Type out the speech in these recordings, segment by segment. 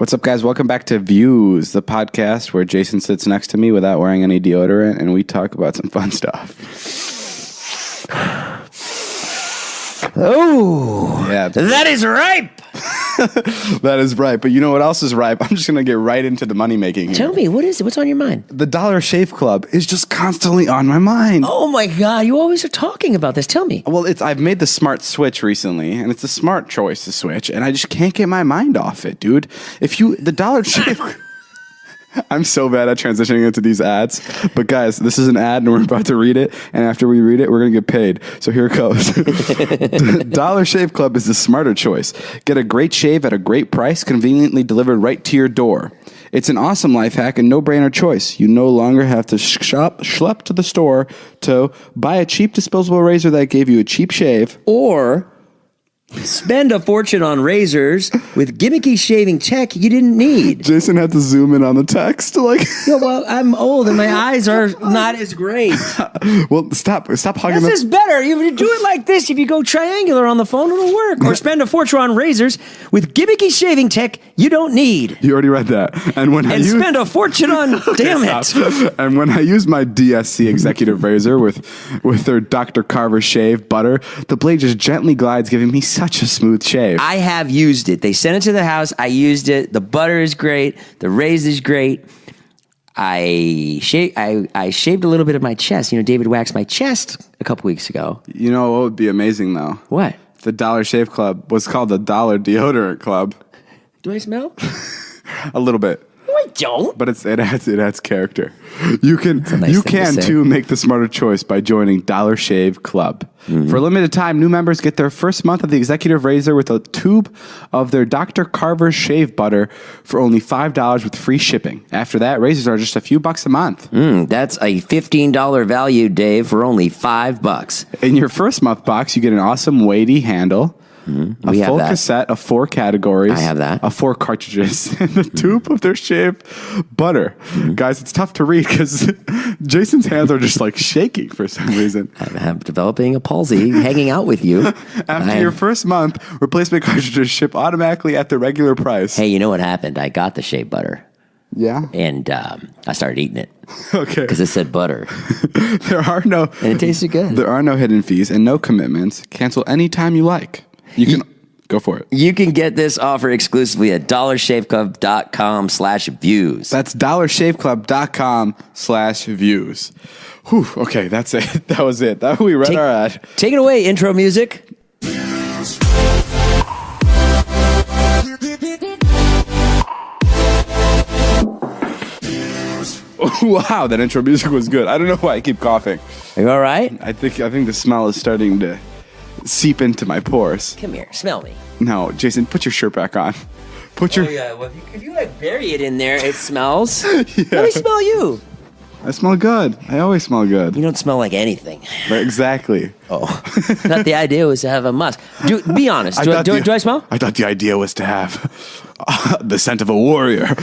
What's up, guys? Welcome back to Views, the podcast where Jason sits next to me without wearing any deodorant, and we talk about some fun stuff. Oh, yeah, that is ripe. That is right. But you know what else is ripe? I'm just going to get right into the money making here. Tell me, what is it? What's on your mind? The Dollar Shave Club is just constantly on my mind. Oh my God, you always are talking about this. Tell me. Well, I've made the smart switch recently, and it's a smart choice to switch, and I just can't get my mind off it, dude. The Dollar Shave... I'm so bad at transitioning into these ads. But guys, this is an ad and we're about to read it. And after we read it, we're going to get paid. So here it goes. Dollar Shave Club is the smarter choice. Get a great shave at a great price, conveniently delivered right to your door. It's an awesome life hack and no-brainer choice. You no longer have to schlep to the store to buy a cheap disposable razor that gave you a cheap shave. Or spend a fortune on razors with gimmicky shaving tech you didn't need. Jason had to zoom in on the text. Yo, well, I'm old and my eyes are not as great. Well, stop hugging. This is better. You do it like this. If you go triangular on the phone, it'll work. Or spend a fortune on razors with gimmicky shaving tech you don't need. You already read that. And spend a fortune on. Damn it. And when I use my DSC executive razor with their Dr. Carver shave butter, the blade just gently glides, giving me such a smooth shave. I have used it. They sent it to the house. I used it. The butter is great. The razor is great. I shaved a little bit of my chest. You know, David waxed my chest a couple weeks ago. You know what would be amazing, though? What? The Dollar Shave Club was called the Dollar Deodorant Club. Do I smell? A little bit. No, I don't. But it adds character. You can nice too make the smarter choice by joining Dollar Shave Club. Mm-hmm. For a limited time, new members get their first month of the executive razor with a tube of their Dr. Carver shave butter for only $5 with free shipping. After that, razors are just a few bucks a month. That's a $15 value, Dave, for only $5. In your first month box, you get an awesome weighty handle. Mm-hmm. A full cassette of 4 categories. I have that. Of 4 cartridges. And the tube of their shaved butter. Mm-hmm. Guys, it's tough to read because Jason's hands are just like shaking for some reason. I'm developing a palsy hanging out with you. After your first month, replacement cartridges ship automatically at the regular price. Hey, you know what happened? I got the shave butter. Yeah? And I started eating it. Okay. Because it said butter. And it tasted good. There are no hidden fees and no commitments. Cancel anytime you like. You can go for it. You can get this offer exclusively at dollarshaveclub.com/views. That's dollarshaveclub.com/views. Whew, okay, that's it. That was it. We read our ad. Take it away, intro music. Wow, that intro music was good. I don't know why I keep coughing. Are you all right? I think the smell is starting to seep into my pores. Come here, smell me. No, Jason, put your shirt back on. Yeah. Well, if you like bury it in there, it smells. Yeah. Let me smell you. I smell good. I always smell good. You don't smell like anything. Right, exactly. Oh. I thought the idea was to have a musk. Be honest. Do I smell? I thought the idea was to have the scent of a warrior.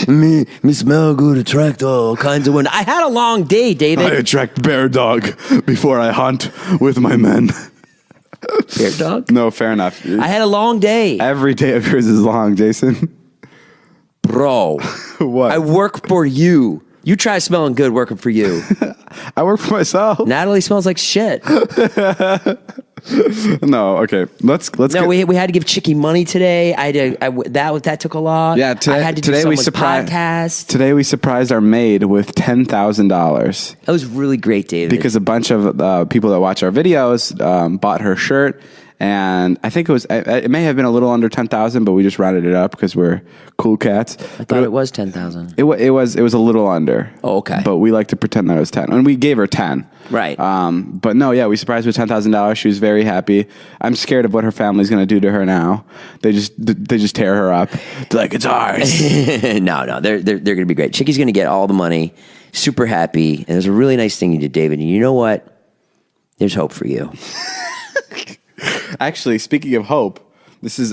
me smell good, attract all kinds of women. I had a long day, David. I attract bear dog before I hunt with my men. Bear dog? No, fair enough. I had a long day. Every day of yours is long, Jason. Bro. What? I work for you. You try smelling good working for you. I work for myself. Natalie smells like shit. No, okay. Let's. No, we had to give Chicky money today. That took a lot. Yeah, I had to do someone's podcast. Today we surprised our maid with $10,000. That was really great, David. Because a bunch of people that watch our videos bought her shirt. And I think it may have been a little under 10,000, but we just rounded it up because we're cool cats. I thought it was 10,000. It was a little under. Oh, okay. But we like to pretend that it was 10, and we gave her 10. Right. But no, yeah, we surprised her with $10,000. She was very happy. I'm scared of what her family's going to do to her now. They just tear her up. They're like, it's ours. No, they're going to be great. Chicky's going to get all the money. Super happy. And there's a really nice thing you did, David. And you know what? There's hope for you. Actually, speaking of hope,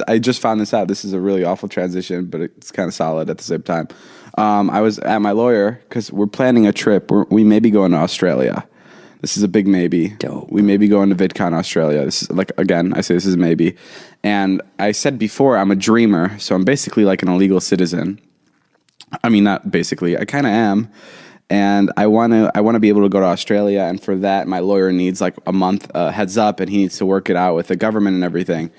I just found this out. This is a really awful transition, but it's kind of solid at the same time. I was at my lawyer because we're planning a trip. We may be going to Australia. This is a big maybe. Dope. We may be going to VidCon Australia. This is like, again, I say this is a maybe. And I said before, I'm a dreamer, so I'm basically like an illegal citizen. I mean, not basically, I kind of am. And I want to be able to go to Australia, and for that, my lawyer needs like a month heads up, and he needs to work it out with the government and everything.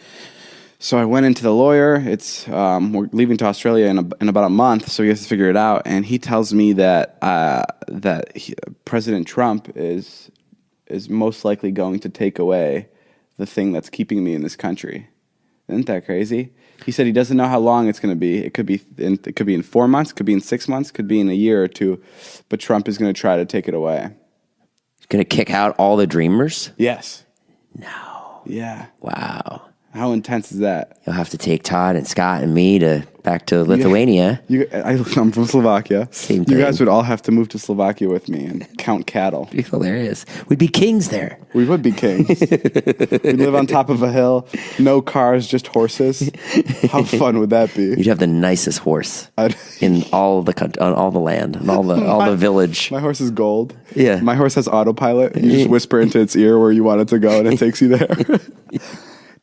So I went into the lawyer. It's we're leaving to Australia in about a month, so he has to figure it out. And he tells me that President Trump is most likely going to take away the thing that's keeping me in this country. Isn't that crazy? He said he doesn't know how long it's going to be. It could be in 4 months, could be in 6 months, could be in a year or two. But Trump is going to try to take it away. He's going to kick out all the dreamers? Yes. No. Yeah. Wow. How intense is that? You'll have to take Todd and Scott and me back to Lithuania. I'm from Slovakia. Same You thing. guys would all have to move to Slovakia with me and count cattle. It'd be hilarious. We'd be kings there. We would be kings. We'd live on top of a hill, no cars, just horses. How fun would that be? You'd have the nicest horse in all the country, on all the land, and all the village. My horse is gold. Yeah. My horse has autopilot. You just whisper into its ear where you want it to go, and it takes you there.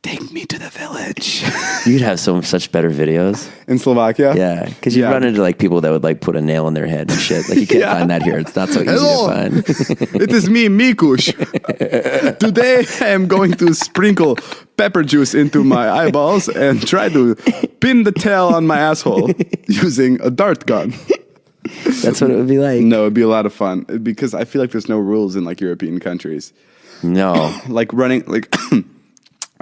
Take me to the village. You'd have such better videos. In Slovakia? Yeah, because you'd run into like people that would like put a nail in their head and shit. Like you can't find that here. It's not so easy Hello. to find. It is me, Mikush. Today I am going to sprinkle pepper juice into my eyeballs and try to pin the tail on my asshole using a dart gun. That's what it would be like. No, it'd be a lot of fun because I feel like there's no rules in like European countries. No. Like running, like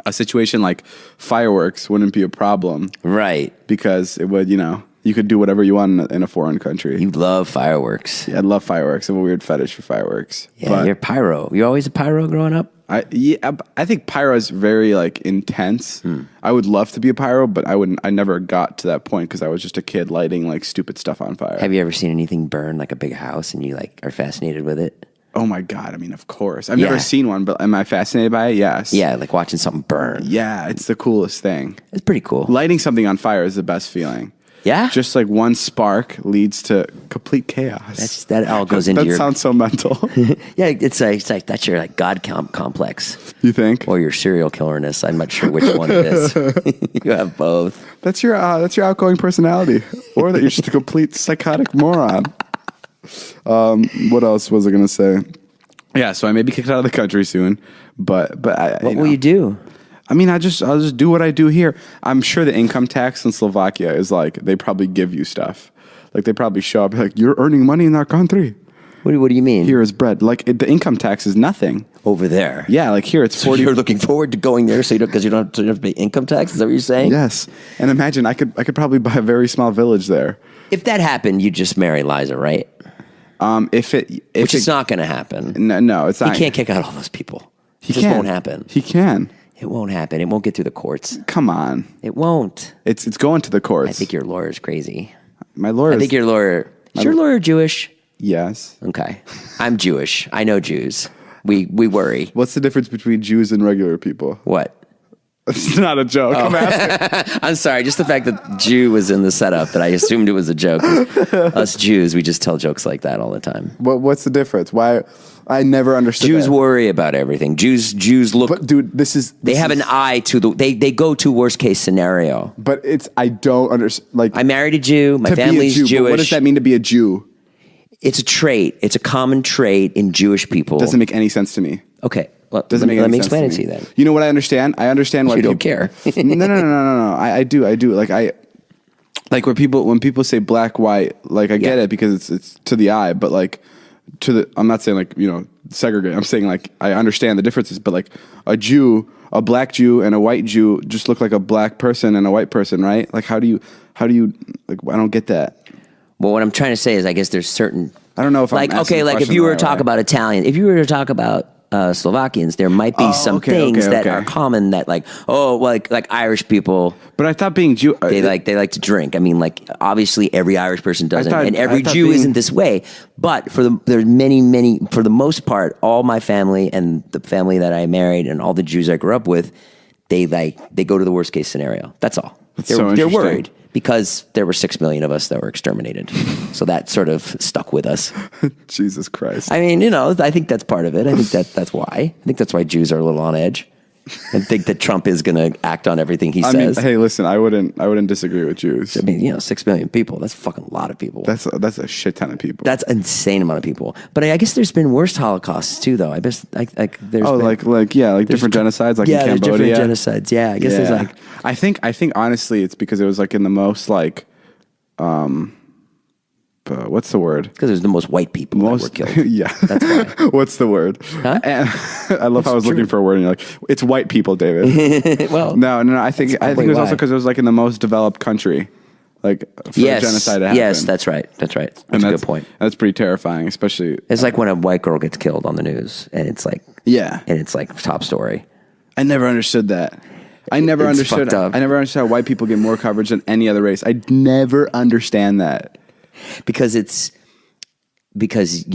a situation like fireworks wouldn't be a problem. Right. Because it would, you could do whatever you want in a foreign country. You love fireworks. Yeah, I love fireworks. I have a weird fetish for fireworks. Yeah, but you're pyro. You always a pyro growing up? I think pyro is very like intense. I would love to be a pyro, but I never got to that point because I was just a kid lighting like stupid stuff on fire. Have you ever seen anything burn, like a big house, and you like are fascinated with it? Oh my God. I mean, of course. I've never seen one, but am I fascinated by it? Yes. Yeah, like watching something burn. Yeah, it's the coolest thing. It's pretty cool. Lighting something on fire is the best feeling. Yeah? Just like one spark leads to complete chaos. That all goes into that your... sounds so mental. Yeah, it's like that's your like God complex. You think? Or your serial killerness. I'm not sure which one it is. You have both. That's your outgoing personality. Or that you're just a complete psychotic moron. What else was I going to say? Yeah, so I may be kicked out of the country soon, but What will you do? I mean, I'll just do what I do here. I'm sure the income tax in Slovakia is like, they probably give you stuff. Like, they probably show up like, you're earning money in our country. What do you mean? Here is bread. Like, the income tax is nothing. Over there. Yeah, like here it's 40. So you're looking forward to going there because you don't have to pay income tax? Is that what you're saying? Yes. And imagine, I could probably buy a very small village there. If that happened, you'd just marry Liza, right? Which is not going to happen. No, it's not. He can't kick out all those people. It just can. won't happen. He can. It won't happen. It won't get through the courts. Come on. It won't. It's going to the courts. I think your lawyer's crazy. My lawyer. I think your lawyer. Is your lawyer Jewish? Yes. Okay. I'm Jewish. I know Jews. We worry. What's the difference between Jews and regular people? What? It's not a joke. I'm asking. I'm sorry. Just the fact that Jew was in the setup that I assumed it was a joke. Us Jews, we just tell jokes like that all the time. What's the difference? Why? I never understood. Jews that. worry about everything. Jews look. But dude, they have an eye to they go to worst case scenario. But I don't understand. Like, I married a Jew. My family's Jew, Jewish. What does that mean to be a Jew? It's a trait. It's a common trait in Jewish people. Doesn't make any sense to me. Okay. Well, Doesn't make let me any sense explain it to to me. you then. You know what I understand? I understand why You people don't care. No. I do. Like when people say black, white, like I get it because it's to the eye, but like I'm not saying like, segregate. I'm saying like I understand the differences, but like a black Jew and a white Jew just look like a black person and a white person, right? Like how do you like I don't get that. Well, what I'm trying to say is, I guess there's certain. I don't know if like I'm asking the if question you were the to right talk way. about Italian, if you were to talk about Slovakians, there might be some things that are common that like Irish people. But I thought being Jew, they like to drink. I mean, like obviously every Irish person doesn't, and every Jew isn't this way. But there's many for the most part, all my family and the family that I married and all the Jews I grew up with, they go to the worst case scenario. That's all. They're interesting. worried Because there were 6 million of us that were exterminated. So that sort of stuck with us. Jesus Christ. I mean, you know, I think that's part of it. I think that's why. I think that's why Jews are a little on edge and think that Trump is going to act on everything he says. Hey, listen, I wouldn't disagree with Jews. I mean, you know, 6 million people. That's a fucking lot of people. That's a shit ton of people. That's an insane amount of people. But I guess there's been worse Holocausts too, though. I guess there's different genocides, like in there's Cambodia. different genocides. Yeah, I guess there's like. I think honestly, it's because it was like in the most like, what's the word? Because there's the most white people that were killed. Yeah, that's why. What's the word? Huh? And I love how I was looking for a word, and you're like, it's white people, David. Well, no. I think it was also because it was like in the most developed country, like for the genocide to happen. Yes, that's right. That's a good point. That's pretty terrifying, especially. It's like when a white girl gets killed on the news, and it's like and it's like top story. I never understood that. I never understood how white people get more coverage than any other race. I never understand that. Because you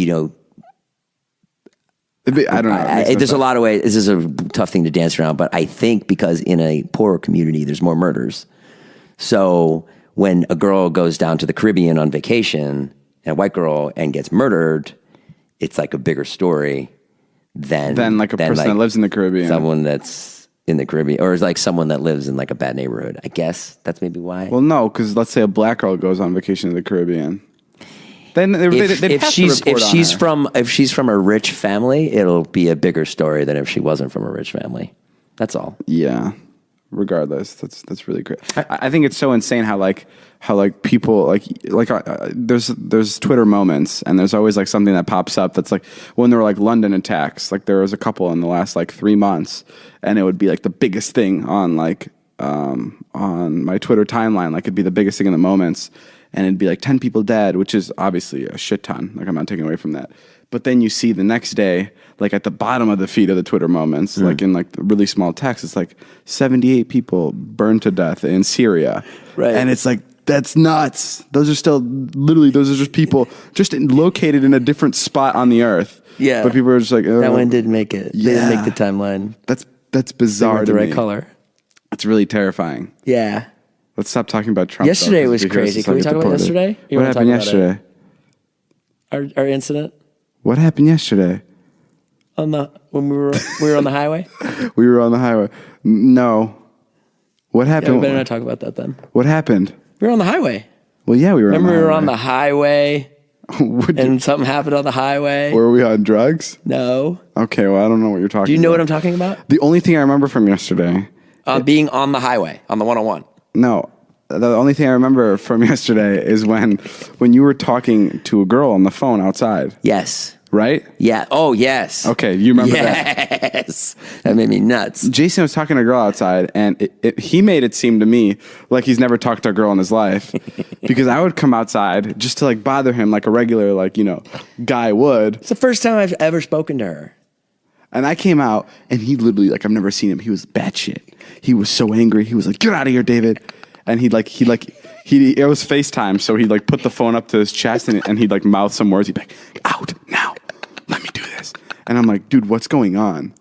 know, I don't know. There's a lot of ways. This is a tough thing to dance around, but I think because in a poorer community, there's more murders. So when a girl goes down to the Caribbean on vacation, and a white girl, and gets murdered, it's like a bigger story than like a person that lives in the Caribbean. Someone that's in the Caribbean, or is like someone that lives in like a bad neighborhood. I guess that's maybe why. Well, no, because let's say a black girl goes on vacation to the Caribbean. Then if she's from a rich family, it'll be a bigger story than if she wasn't from a rich family. That's all. Yeah. Regardless, that's really great. I think it's so insane how people there's Twitter moments, and there's always like something that pops up that's like when there were like London attacks, like there was a couple in the last like 3 months, and it would be like the biggest thing on like on my Twitter timeline, like it'd be the biggest thing in the moments, and it'd be like 10 people dead, which is obviously a shit ton. Like I'm not taking away from that. But then you see the next day, like at the bottom of the feed of the Twitter moments, like in like really small text, it's like 78 people burned to death in Syria. Right. And it's like, that's nuts. Those are just people just located in a different spot on the earth. Yeah. But people are just like, oh. That one didn't make it. Yeah. They didn't make the timeline. That's bizarre. The right color. It's really terrifying. Yeah. Let's stop talking about Trump. Yesterday was crazy. Can we talk about yesterday? What happened yesterday? Our incident. What happened yesterday? When we were on the highway? We were on the highway. No. What happened? Yeah, we better not talk about that then. What happened? We were on the highway. Well, yeah, we were. Remember, we were on the highway, and something happened on the highway. Were we on drugs? No. Okay, well, I don't know what you're talking about. Do you know what I'm talking about? The only thing I remember from yesterday. Being on the highway, on the 101. No. The only thing I remember from yesterday is when you were talking to a girl on the phone outside. Yes. Right? Yeah. Oh, yes. Okay, you remember that? Yes. That made me nuts. Jason was talking to a girl outside, and he made it seem to me like he's never talked to a girl in his life. Because I would come outside just to like bother him like a regular guy would. It's the first time I've ever spoken to her. And I came out, and he literally, like, I've never seen him. He was batshit. He was so angry. He was like, "Get out of here, David." And it was FaceTime, so he like put the phone up to his chest, and he'd like mouth some words. He'd be like, "Out now, let me do this." And I'm like, "Dude, what's going on?"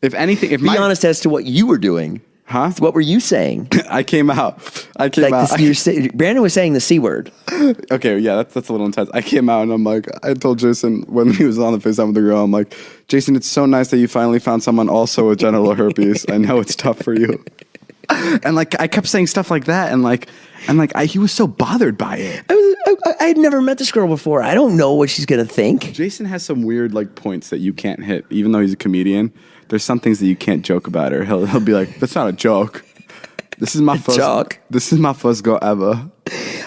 If anything, be honest as to what you were doing. Huh? What were you saying? I came out. Brandon was saying the C word. Okay, yeah, that's a little intense. I came out and I'm like, I told Jason when he was on the FaceTime with the girl, I'm like, "Jason, it's so nice that you finally found someone also with genital herpes. I know it's tough for you." And like I kept saying stuff like that, and he was so bothered by it. I had never met this girl before. I don't know what she's gonna think. Jason has some weird like points that you can't hit, even though he's a comedian. There's some things that you can't joke about, or he'll be like, "That's not a joke. This is my first joke. This is my first go ever."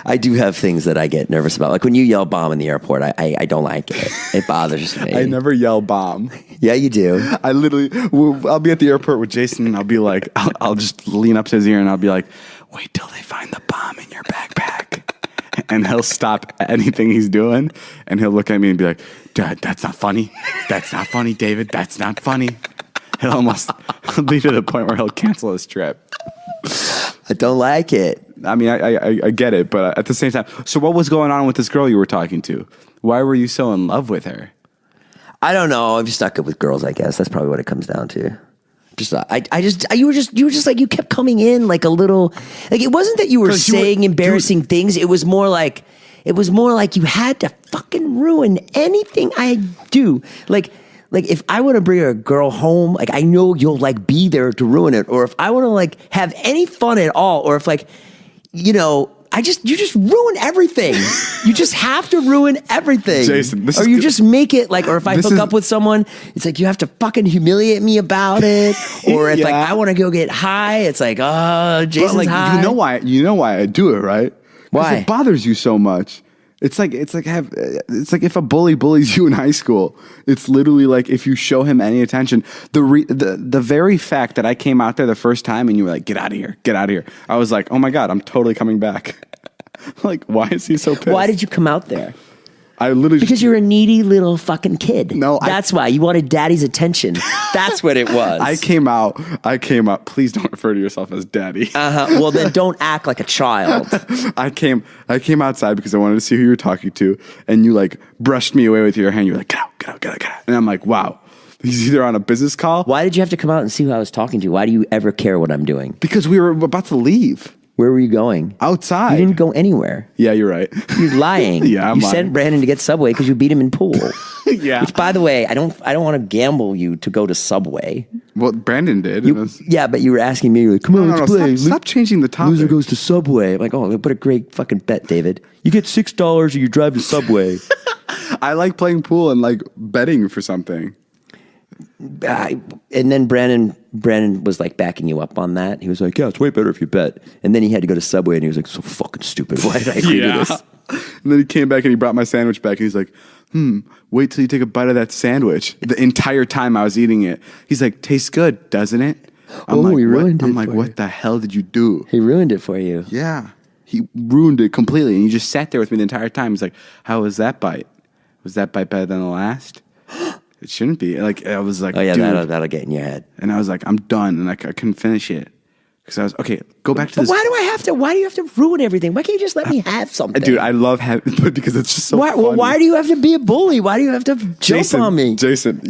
I do have things that I get nervous about, like when you yell "bomb" in the airport. I don't like it. It bothers me. I never yell "bomb." Yeah, you do. I'll be at the airport with Jason, and I'll be like, I'll just lean up to his ear, and I'll be like, "Wait till they find the bomb in your backpack." And he'll stop anything he's doing, and he'll look at me and be like, "Dad, that's not funny. That's not funny, David. That's not funny." He'll be to the point where he'll cancel his trip. I don't like it. I mean, I get it, but at the same time, so what was going on with this girl you were talking to? Why were you so in love with her? I don't know. I'm just not good with girls, I guess. That's probably what it comes down to. You were just like, you kept coming in like a little, like, it wasn't that you were saying embarrassing things. It was more like you had to fucking ruin anything I do. Like if I want to bring a girl home, like, I know you'll like be there to ruin it. Or if I want to like have any fun at all, or if like, you just ruin everything. You just have to ruin everything. Jason, or you just make it like, or if I hook up with someone, it's like you have to fucking humiliate me about it. Or if like I want to go get high, it's like, oh, Jason's like, high. You know why I do it, right? Why? It bothers you so much. It's like if a bully bullies you in high school, it's literally like if you show him any attention, the very fact that I came out there the first time and you were like, get out of here. I was like, oh my God, I'm totally coming back. Like, why is he so pissed? Why did you come out there? I literally because you're a needy little fucking kid. No, that's why you wanted daddy's attention. That's what it was. I came out. Please don't refer to yourself as daddy. Well, then don't act like a child. I came outside because I wanted to see who you were talking to, and you like brushed me away with your hand. You're like, get out. And I'm like, wow. He's either on a business call. Why did you have to come out and see who I was talking to? Why do you ever care what I'm doing? Because we were about to leave. Where were you going? Outside. You didn't go anywhere. Yeah, you're right. You're lying. Yeah, I'm you lying. sent Brandon to get Subway because you beat him in pool. Yeah. Which, by the way, I don't want to gamble you to go to Subway. Well, Brandon did. Yeah, but you were asking me, like, come on, let's play. Stop changing the topic. Loser goes to Subway. I'm like, oh, what a great fucking bet, David. You get $6 or you drive to Subway. I like playing pool and like betting for something. And then Brandon was like backing you up on that. He was like, yeah, it's way better if you bet. And then he had to go to Subway and he was like, so fucking stupid. Why did I agree to this? And then he came back and he brought my sandwich back and he's like, wait till you take a bite of that sandwich. The entire time I was eating it, he's like, tastes good, doesn't it? He ruined it. I'm like, what the hell did you do? He ruined it for you. Yeah. He ruined it completely. And he just sat there with me the entire time. He's like, how was that bite? Was that bite better than the last? It shouldn't be. Like, I was like, oh yeah, dude. that'll get in your head. And I was like, I'm done. And I couldn't finish it. Because I was, okay, go back to this. Why do you have to ruin everything? Why can't you just let me have something? Dude, I love having, because it's just so funny. Well, why do you have to be a bully? Why do you have to jump on me? Jason,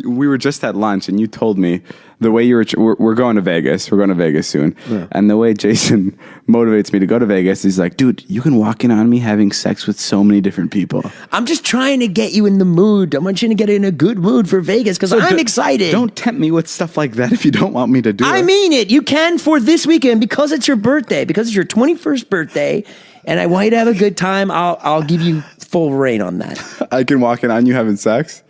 we were just at lunch and you told me the way we're going to Vegas. We're going to Vegas soon. Yeah. And the way Jason motivates me to go to Vegas is like, dude, you can walk in on me having sex with so many different people. I'm just trying to get you in the mood. I want you to get in a good mood for Vegas because I'm excited. Don't tempt me with stuff like that if you don't want me to do it. I mean it. You can for this weekend because it's your birthday, because it's your 21st birthday, and I want you to have a good time. I'll give you full reign on that. I can walk in on you having sex?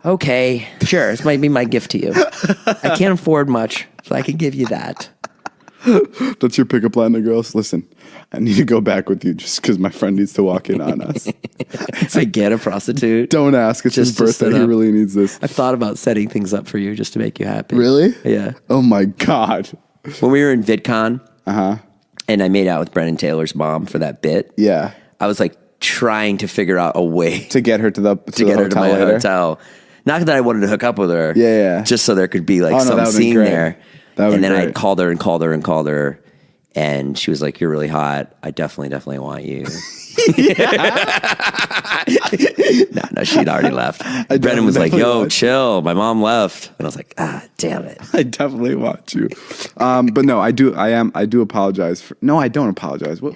Okay, sure. This might be my gift to you. I can't afford much, so I can give you that. That's your pickup line to girls? Listen, I need to go back with you just because my friend needs to walk in on us. I get a prostitute. Don't ask. It's his birthday. He really needs this. I've thought about setting things up for you just to make you happy. Really? Yeah. Oh my God. When we were in VidCon, and I made out with Brendan Taylor's mom for that bit. Yeah. I was like trying to figure out a way to get her to my later. Hotel. Not that I wanted to hook up with her. Yeah. Just so there could be like some scene there. And then I called her, and she was like, "You're really hot. I definitely want you." No, she'd already left. Brendan was like, "Yo, chill. My mom left," and I was like, "Ah, damn it." I definitely want you, but no, I do apologize. No, I don't apologize. Well,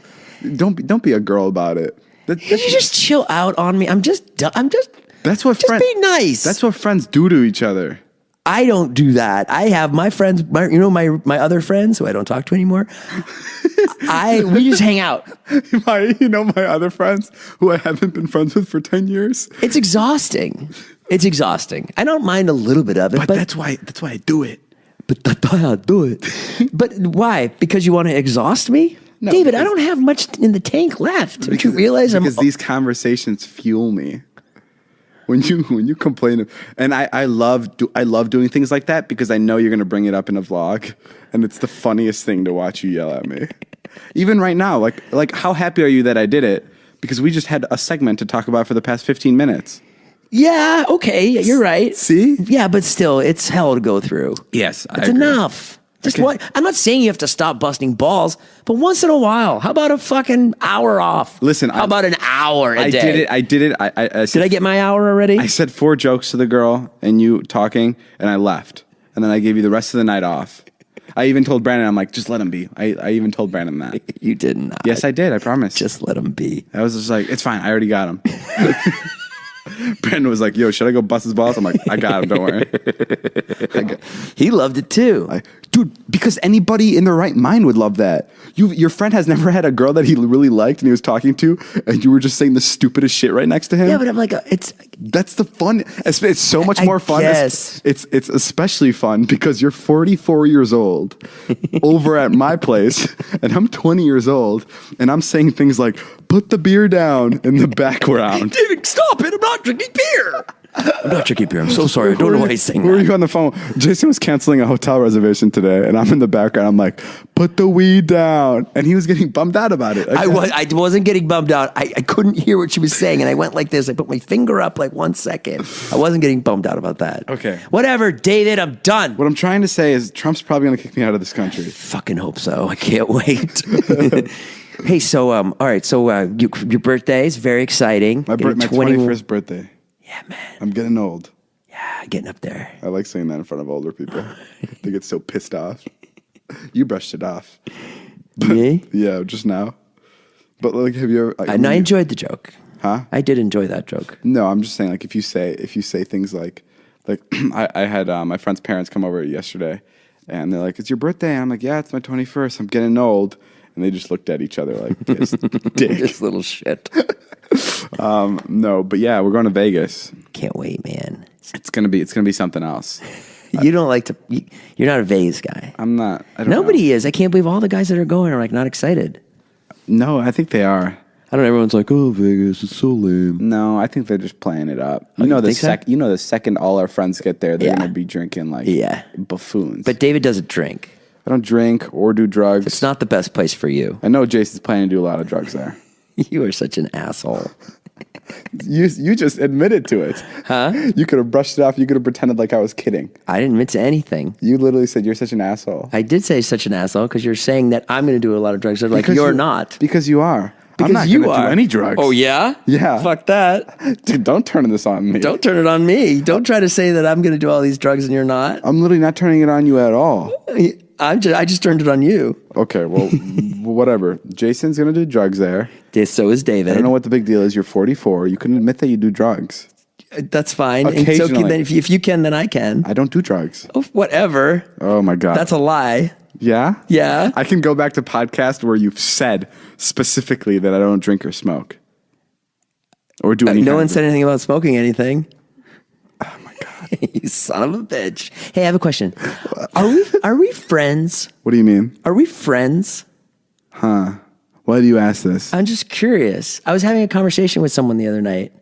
don't be a girl about it. Can you just chill out on me? I'm just. That's what just be nice. That's what friends do to each other. I don't do that. I have my friends, my other friends who I don't talk to anymore. We just hang out. My other friends who I haven't been friends with for 10 years. It's exhausting. I don't mind a little bit of it, but that's why I do it. But that's why I do it. But why? Because you want to exhaust me? No, David, I don't have much in the tank left. Don't you realize? Because these conversations fuel me. When you complain, and I love doing things like that because I know you're going to bring it up in a vlog, and it's the funniest thing to watch you yell at me. Even right now, like how happy are you that I did it? Because we just had a segment to talk about for the past 15 minutes. Yeah, okay, you're right. See? Yeah, but still, it's hell to go through. Yes, it's enough. Just what? I'm not saying you have to stop busting balls, but once in a while, how about a fucking hour off? Listen, how about an hour a day? I did it. I said, did I get my hour already? I said 4 jokes to the girl and you talking, and I left. and then I gave you the rest of the night off. I even told Brandon, I'm like, just let him be. I even told Brandon that. You did not. Yes, I did. I promise. Just let him be. I was just like, it's fine. I already got him. Brandon was like, yo, should I go bust his balls? I'm like, I got him. Don't worry. He loved it too. Dude, because anybody in their right mind would love that. Your friend has never had a girl that he really liked and he was talking to, and you were just saying the stupidest shit right next to him. Yeah, but I'm like, that's the fun. It's so much more fun. Guess. It's especially fun because you're 44 years old over at my place, and I'm 20 years old, and I'm saying things like, put the beer down in the background. David, stop it. I'm not drinking beer. I'm not drinking beer. I'm so sorry. I don't know why he's saying that. Who were you on the phone? Jason was canceling a hotel reservation today, and I'm in the background. I'm like, put the weed down. And he was getting bummed out about it. I wasn't getting bummed out. I couldn't hear what she was saying, and I went like this. I put my finger up like 1 second. I wasn't getting bummed out about that. Okay. Whatever, David, I'm done. What I'm trying to say is Trump's probably going to kick me out of this country. Fucking hope so. I can't wait. Hey, so, all right, so your birthday is very exciting. My 21st birthday. Yeah, man. I'm getting old. Yeah, getting up there. I like saying that in front of older people. They get so pissed off. You brushed it off. Me? Yeah, just now. But like, have you ever? I enjoyed the joke. Huh? I did enjoy that joke. No, I'm just saying, like, if you say things like I had my friend's parents come over yesterday, and they're like, "It's your birthday," and I'm like, "Yeah, it's my 21st. I'm getting old." And they just looked at each other like, this dick. This little shit. No, but yeah, we're going to Vegas. Can't wait, man. It's gonna be something else. You don't like to. You're not a Vegas guy. I'm not. Nobody is. I can't believe all the guys that are going are like not excited. No, I think they are. I don't know. Everyone's like, "Oh, Vegas, it's so lame." No, I think they're just playing it up. You know the second all our friends get there, they're gonna be drinking like buffoons. But David doesn't drink. I don't drink or do drugs. It's not the best place for you. I know Jason's planning to do a lot of drugs there. You are such an asshole. You just admitted to it. Huh? You could have brushed it off. You could have pretended like I was kidding. I didn't admit to anything. You literally said you're such an asshole. I did say such an asshole because you're saying that I'm going to do a lot of drugs. They're like, you're not. Because you are. Because I'm not you going to are. do any drugs. Oh, yeah? Yeah. Fuck that. Dude, don't turn this on me. Don't turn it on me. Don't try to say that I'm going to do all these drugs and you're not. I'm literally not turning it on you at all. I just turned it on you. Okay, well, whatever. Jason's going to do drugs there. So is David. I don't know what the big deal is. You're 44. You can admit that you do drugs. That's fine. Occasionally. And so then if you can, then I can. I don't do drugs. Oh, whatever. Oh, my God. That's a lie. Yeah? Yeah. I can go back to podcast where you've said specifically that I don't drink or smoke. Or do anything. No one said anything about smoking anything. Oh, my God. You son of a bitch. Hey, I have a question. Are we friends? What do you mean? Are we friends? Huh. Why do you ask this? I'm just curious. I was having a conversation with someone the other night.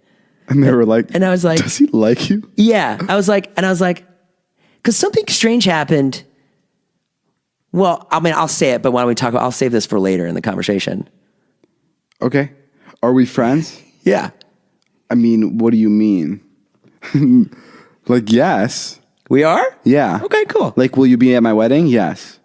And they were like, and I was like, does he like you? Yeah. I was like, because something strange happened. Well, I mean, I'll say it, but why don't we talk? I'll save this for later in the conversation. Okay. Are we friends? Yeah. I mean, what do you mean? Like, yes. We are? Yeah. Okay, cool. Like, will you be at my wedding? Yes.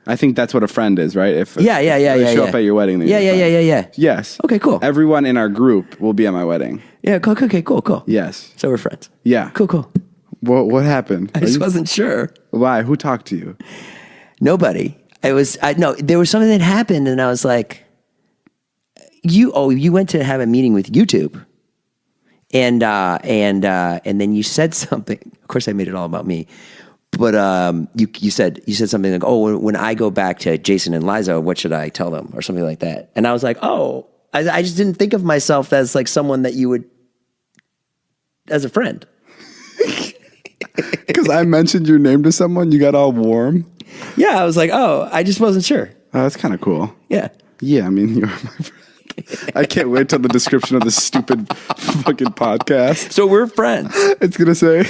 I think that's what a friend is, right? If Yeah. they show up at your wedding, then you're a friend. Yeah. Yes. Okay, cool. Everyone in our group will be at my wedding. Yeah, okay, cool. Yes. So we're friends. Yeah. Cool. What happened? I just wasn't sure. Why? Who talked to you? Nobody. There was something that happened, and I was like, you went to have a meeting with YouTube, and then you said something. Of course, I made it all about me, but you said something like, "Oh, when I go back to Jason and Liza, what should I tell them?" or something like that. And I was like, "Oh, I just didn't think of myself as like someone that you would as a friend." Because I mentioned your name to someone, you got all warm. Yeah, I was like, oh, I just wasn't sure. Oh, that's kind of cool. Yeah. Yeah, I mean, you're my friend. I can't wait till the description of this stupid fucking podcast. So we're friends. It's going to say,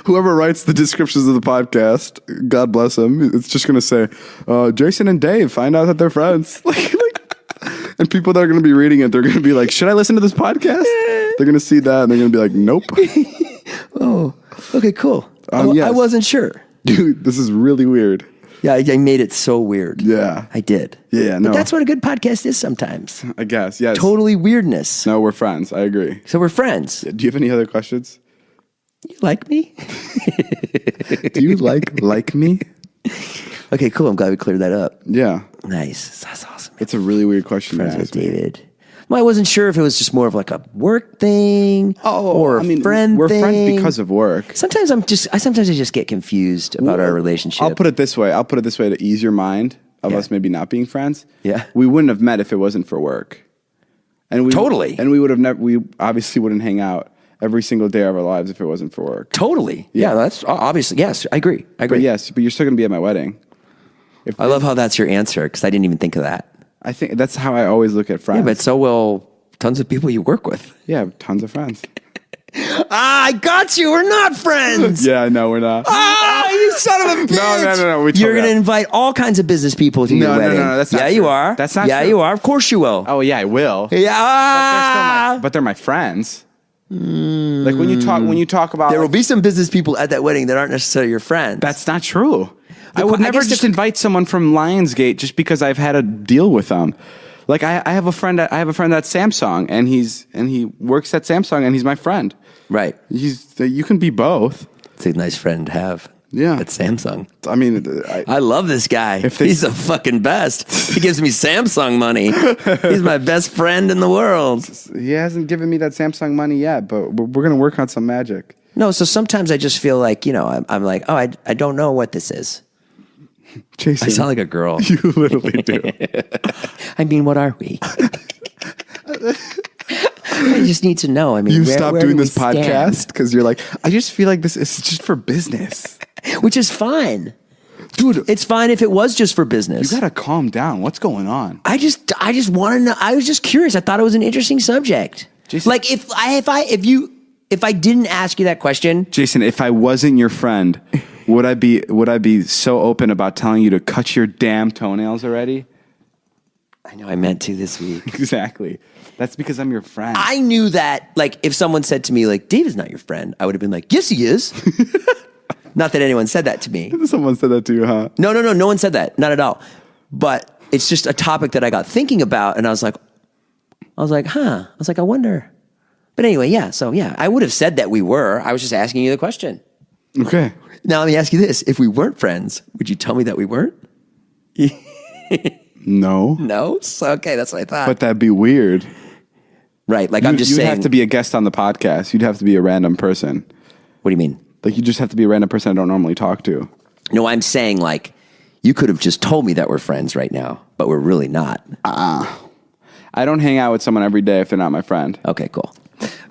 whoever writes the descriptions of the podcast, God bless them, it's just going to say, Jason and Dave find out that they're friends. And people that are going to be reading it, they're going to be like, should I listen to this podcast? They're going to see that and they're going to be like, nope. Oh, okay, cool. Yes. I wasn't sure. Dude, this is really weird. Yeah, I made it so weird. Yeah. I did. Yeah, no. But that's what a good podcast is sometimes. I guess, yes. Totally weirdness. No, we're friends. I agree. So we're friends. Do you have any other questions? You like me? Do you like me? Okay, cool. I'm glad we cleared that up. Yeah. Nice. That's awesome. It's a really weird question to Friends with ask me. David. Well, I wasn't sure if it was just more of like a work thing or a friend we're thing. friends because of work. Sometimes I just get confused about our relationship. I'll put it this way to ease your mind of us maybe not being friends. Yeah. We wouldn't have met if it wasn't for work. And we Totally. And we would have never. We obviously wouldn't hang out every single day of our lives if it wasn't for work. Totally. Yeah, that's obviously. Yes, I agree. But yes, but you're still going to be at my wedding. I love how that's your answer because I didn't even think of that. I think that's how I always look at friends. Yeah, but so will tons of people you work with. Yeah, tons of friends. I got you. We're not friends. Yeah, I know we're not. You son of a bitch. No. You're going to invite all kinds of business people to your wedding. No, that's not Yeah, true. you are. That's not Yeah, true. you are. Of course you will. Oh yeah, I will. Yeah. But they're my friends. Like when you talk about There will be some business people at that wedding that aren't necessarily your friends. That's not true. I I would never guess just the- invite someone from Lionsgate just because I've had a deal with them. Like I have a friend at Samsung and he works at Samsung and he's my friend. right. You can be both. It's a nice friend to have. Yeah. At Samsung. I mean, I love this guy. If they- He's the fucking best. He gives me Samsung money. He's my best friend in the world. he hasn't given me that Samsung money yet, but we're gonna work on some magic. No, so sometimes I just feel like, I'm like, oh, I don't know what this is. Jason, I sound like a girl. you literally do. I mean, what are we? I just need to know. I mean, You where stopped do doing we this stand? podcast because you're like, I just feel like this is just for business, Which is fine. dude. It's fine if it was just for business. You gotta calm down. What's going on? I just want to know. I was just curious. I thought it was an interesting subject. Jason- Like if I didn't ask you that question, Jason, if I wasn't your friend, would I be so open about telling you to cut your damn toenails already? I know I meant to this week. Exactly. That's because I'm your friend. I knew that, like, if someone said to me, like, David's not your friend, I would have been like, yes, he is. Not that anyone said that to me. Someone said that to you, huh? No one said that. Not at all. But it's just a topic that I got thinking about, and I was like, I wonder. But anyway, yeah. So yeah, I would have said that we were. I was just asking you the question. Okay. Now let me ask you this: if we weren't friends, would you tell me that we weren't? No. No. So, okay, that's what I thought. But that'd be weird. Right. Like I'm just you'd saying. have to be a guest on the podcast. You'd have to be a random person. What do you mean? Like you just have to be a random person I don't normally talk to. No, I'm saying like you could have just told me that we're friends right now, but we're really not. I don't hang out with someone every day if they're not my friend. Okay, cool.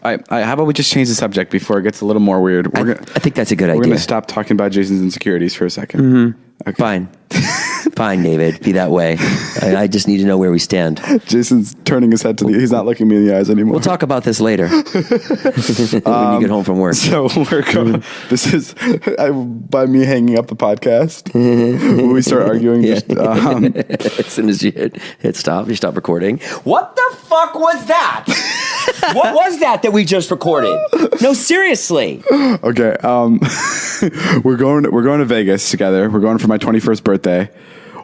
How about we just change the subject before it gets a little more weird? I think that's a good idea. We're going to stop talking about Jason's insecurities for a second. Okay. Fine. Fine, David. Be that way. I just need to know where we stand. Jason's turning his head he's not looking me in the eyes anymore. We'll talk about this later when you get home from work. So we're going. This is by me hanging up the podcast. When we start arguing, just, As soon as you hit stop, you stop recording. What the fuck was that? What was that we just recorded? No, seriously. okay. We're going to Vegas together. We're going for my 21st birthday,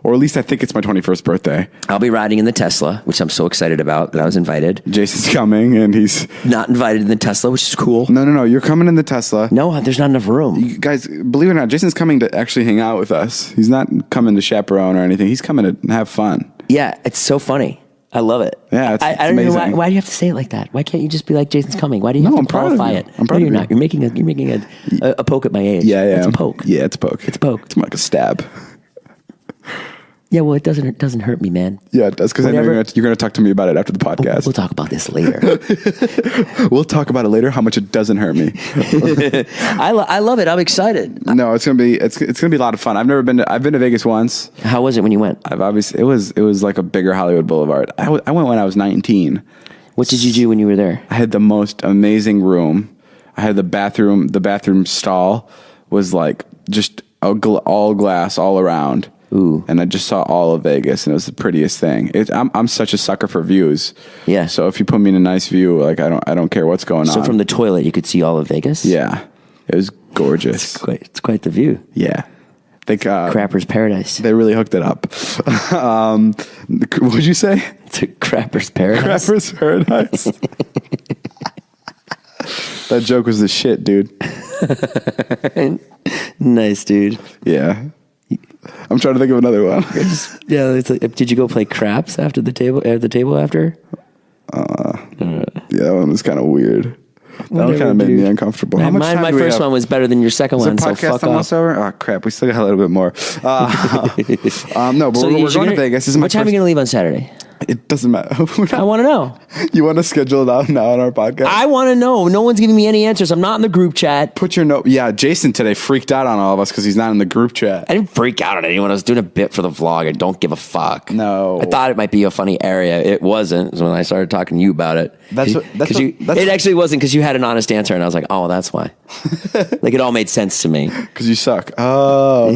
or at least I think it's my 21st birthday. I'll be riding in the Tesla, which I'm so excited about that I was invited. Jason's coming, and he's Not invited in the Tesla, which is cool. no. You're coming in the Tesla. No, there's not enough room. You guys, believe it or not, Jason's coming to actually hang out with us. He's not coming to chaperone or anything. He's coming to have fun. Yeah, it's so funny. I love it. Yeah, it's I don't know amazing. why do you have to say it like that? Why can't you just be like Jason's coming? Why do you have I'm to proud of qualify you. it? I'm proud no, of you're you. not. You're making a poke at my age. Yeah. It's a poke. Yeah, it's a poke. It's a poke. It's more like a stab. Yeah, well, it doesn't hurt me, man. Yeah, it does, because I know Whatever. you're going to talk to me about it after the podcast. We'll talk about this later. We'll talk about it later. How much it doesn't hurt me. I love it. I'm excited. No, it's gonna be a lot of fun. I've been to Vegas once. How was it when you went? It was like a bigger Hollywood Boulevard. I went when I was 19. What did you do when you were there? I had the most amazing room. I had the bathroom. The bathroom stall was like just all glass all around. Ooh. And I just saw all of Vegas, and it was the prettiest thing. I'm such a sucker for views. Yeah. So if you put me in a nice view, like I don't care what's going on. So from the toilet, you could see all of Vegas? Yeah, it was gorgeous. It's quite the view. Yeah. I think Crapper's paradise. they really hooked it up. What did you say? It's a crapper's paradise. Crapper's paradise. That joke was the shit, dude. Nice, dude. Yeah. I'm trying to think of another one. Yeah, it's like, did you go play craps after the table? At the table after? Yeah, that one was kind of weird. That one kind of made me uncomfortable. How much My time do we first have? one was better than your second Is the one, so podcast fuck almost off. over? Oh crap, we still got a little bit more. No, but we're going to Vegas. This is my what time are you going to leave on Saturday? It doesn't matter. I want to know. You want to schedule it out now on our podcast? I want to know. No one's giving me any answers. I'm not in the group chat. Put your note. Yeah, Jason today freaked out on all of us because he's not in the group chat. I didn't freak out on anyone. I was doing a bit for the vlog. I don't give a fuck. No. I thought it might be a funny area. It wasn't when I started talking to you about it. It actually wasn't because you had an honest answer, and I was like, oh, that's why. Like, it all made sense to me. Because you suck. Oh.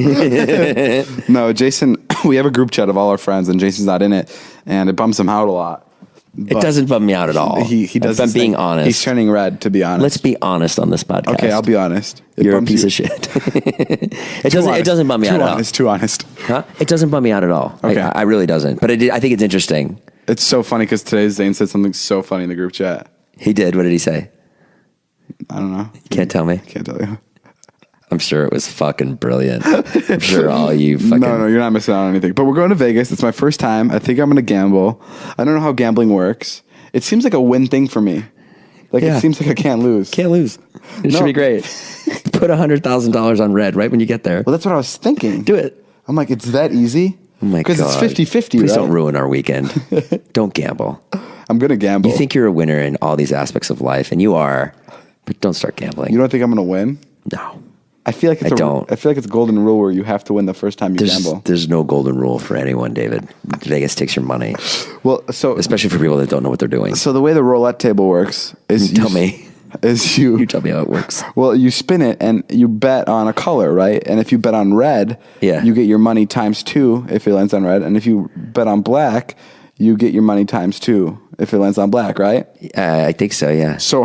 No, Jason, we have a group chat of all our friends, and Jason's not in it, and it bums him out a lot. It doesn't bum me out at all. He does. If I'm being honest. He's turning red, to be honest. Let's be honest on this podcast. Okay, I'll be honest. You're a piece of shit. It doesn't bum me out at all. Too honest. Huh? It doesn't bum me out at all. Okay. I really doesn't. But I think it's interesting. It's so funny because today Zane said something so funny in the group chat. He did. What did he say? I don't know. You can't tell me? Can't tell you. I'm sure it was fucking brilliant. I'm sure all you fucking... No, you're not missing out on anything. But we're going to Vegas. It's my first time. I think I'm going to gamble. I don't know how gambling works. It seems like a win thing for me. Like, Yeah. It seems like I can't lose. Can't lose. It should be great. Put $100,000 on red right when you get there. Well, that's what I was thinking. Do it. I'm like, it's that easy? Oh my God. Because it's 50-50, Please right? don't ruin our weekend. Don't gamble. I'm going to gamble. You think you're a winner in all these aspects of life, and you are, but don't start gambling. You don't think I'm going to win? No. I feel like it's a golden rule where you have to win the first time you gamble. There's no golden rule for anyone, David. Vegas takes your money, Well, so especially for people that don't know what they're doing. So the way the roulette table works is Tell me. You tell me how it works. Well, you spin it and you bet on a color, right? And if you bet on red, you get your money times 2 if it lands on red. And if you bet on black, you get your money times 2 if it lands on black, right? I think so, yeah. So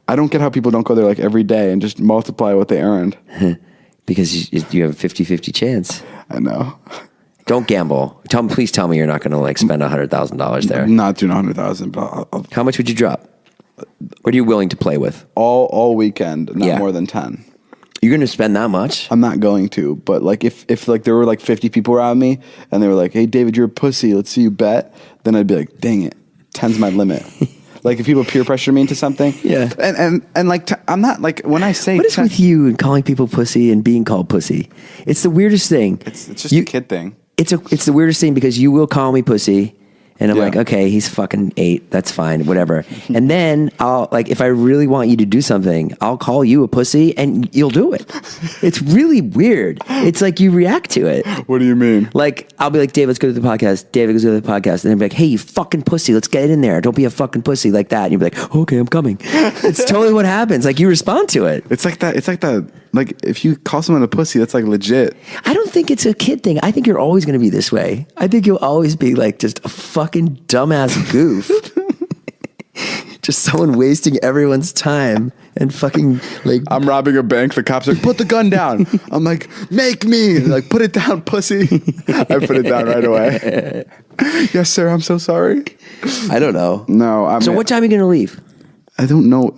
I don't get how people don't go there like every day and just multiply what they earned. Because you have a 50-50 chance. I know. Don't gamble. Please tell me you're not going to like spend $100,000 there. I'm not doing 100,000, but How much would you drop? What are you willing to play with? all weekend, not more than 10. You're going to spend that much? I'm not going to, but like if like there were like 50 people around me and they were like, "Hey David, you're a pussy. Let's see you bet." Then I'd be like, "Dang it, 10's my limit." Like if people peer pressure me into something, Yeah. and like I'm not like when I say What is with you and calling people pussy and being called pussy? It's the weirdest thing. It's just a kid thing. It's the weirdest thing because you will call me pussy. And I'm Yeah. like, okay, he's fucking 8. That's fine, whatever. And then I'll like, if I really want you to do something, I'll call you a pussy and you'll do it. It's really weird. It's like you react to it. What do you mean? Like, I'll be like, Dave, let's go to the podcast. David, let's go to the podcast. And they'll be like, hey, you fucking pussy, let's get in there. Don't be a fucking pussy like that. And you'll be like, okay, I'm coming. It's totally what happens. Like, you respond to it. It's like that. Like if you call someone a pussy, that's like legit. I don't think it's a kid thing. I think you're always going to be this way. I think you'll always be like just a fucking dumbass goof. Just someone wasting everyone's time and fucking like. I'm robbing a bank. The cops are like, put the gun down. I'm like, make me. Like, put it down, pussy. I put it down right away. Yes, sir. I'm so sorry. I don't know. No. So what time are you going to leave? I don't know.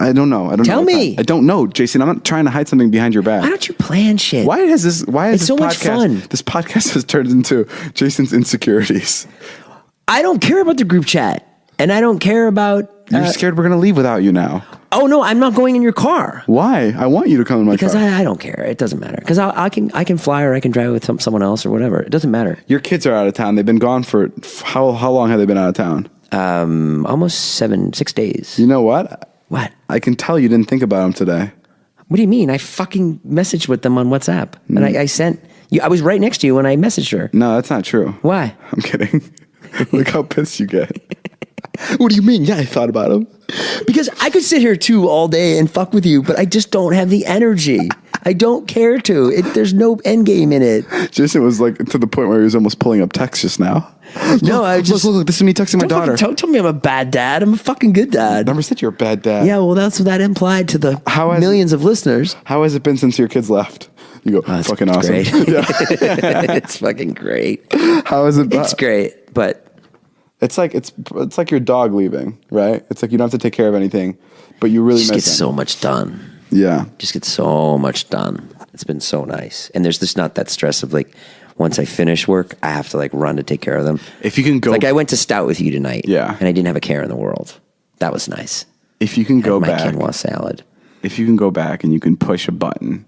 Tell me. I don't know, Jason. I'm not trying to hide something behind your back. Why don't you plan shit? Why is this so much fun. This podcast has turned into Jason's insecurities. I don't care about the group chat. And I don't care about... You're scared we're going to leave without you now. Oh, no, I'm not going in your car. Why? I want you to come in my car. Because I don't care. It doesn't matter. Because I can fly or I can drive with someone else or whatever. It doesn't matter. Your kids are out of town. They've been gone for... How long have they been out of town? Almost 6 days. You know what? What? I can tell you didn't think about them today. What do you mean? I fucking messaged with them on WhatsApp. And I sent... I was right next to you when I messaged her. No, that's not true. Why? I'm kidding. Look how pissed you get. What do you mean? Yeah, I thought about them. Because I could sit here too all day and fuck with you, but I just don't have the energy. I don't care to. There's no end game in it. Jason was like to the point where he was almost pulling up texts just now. No, I just... Look, this is me texting my daughter. Don't tell me I'm a bad dad. I'm a fucking good dad. Never said you're a bad dad. Yeah, well, that's what that implied to the millions of listeners. How has it been since your kids left? You go, fucking awesome. Great. Yeah. It's fucking great. How has it been? It's great, but... It's like your dog leaving, right? It's like you don't have to take care of anything, but you really Just miss get it. so much done. Yeah. Just get so much done. It's been so nice. And there's just not that stress of like, once I finish work, I have to like run to take care of them. If you can go, Like I went to Stout with you tonight. Yeah. And I didn't have a care in the world. That was nice. if you can go My back, quinoa salad. if you can go back and you can push a button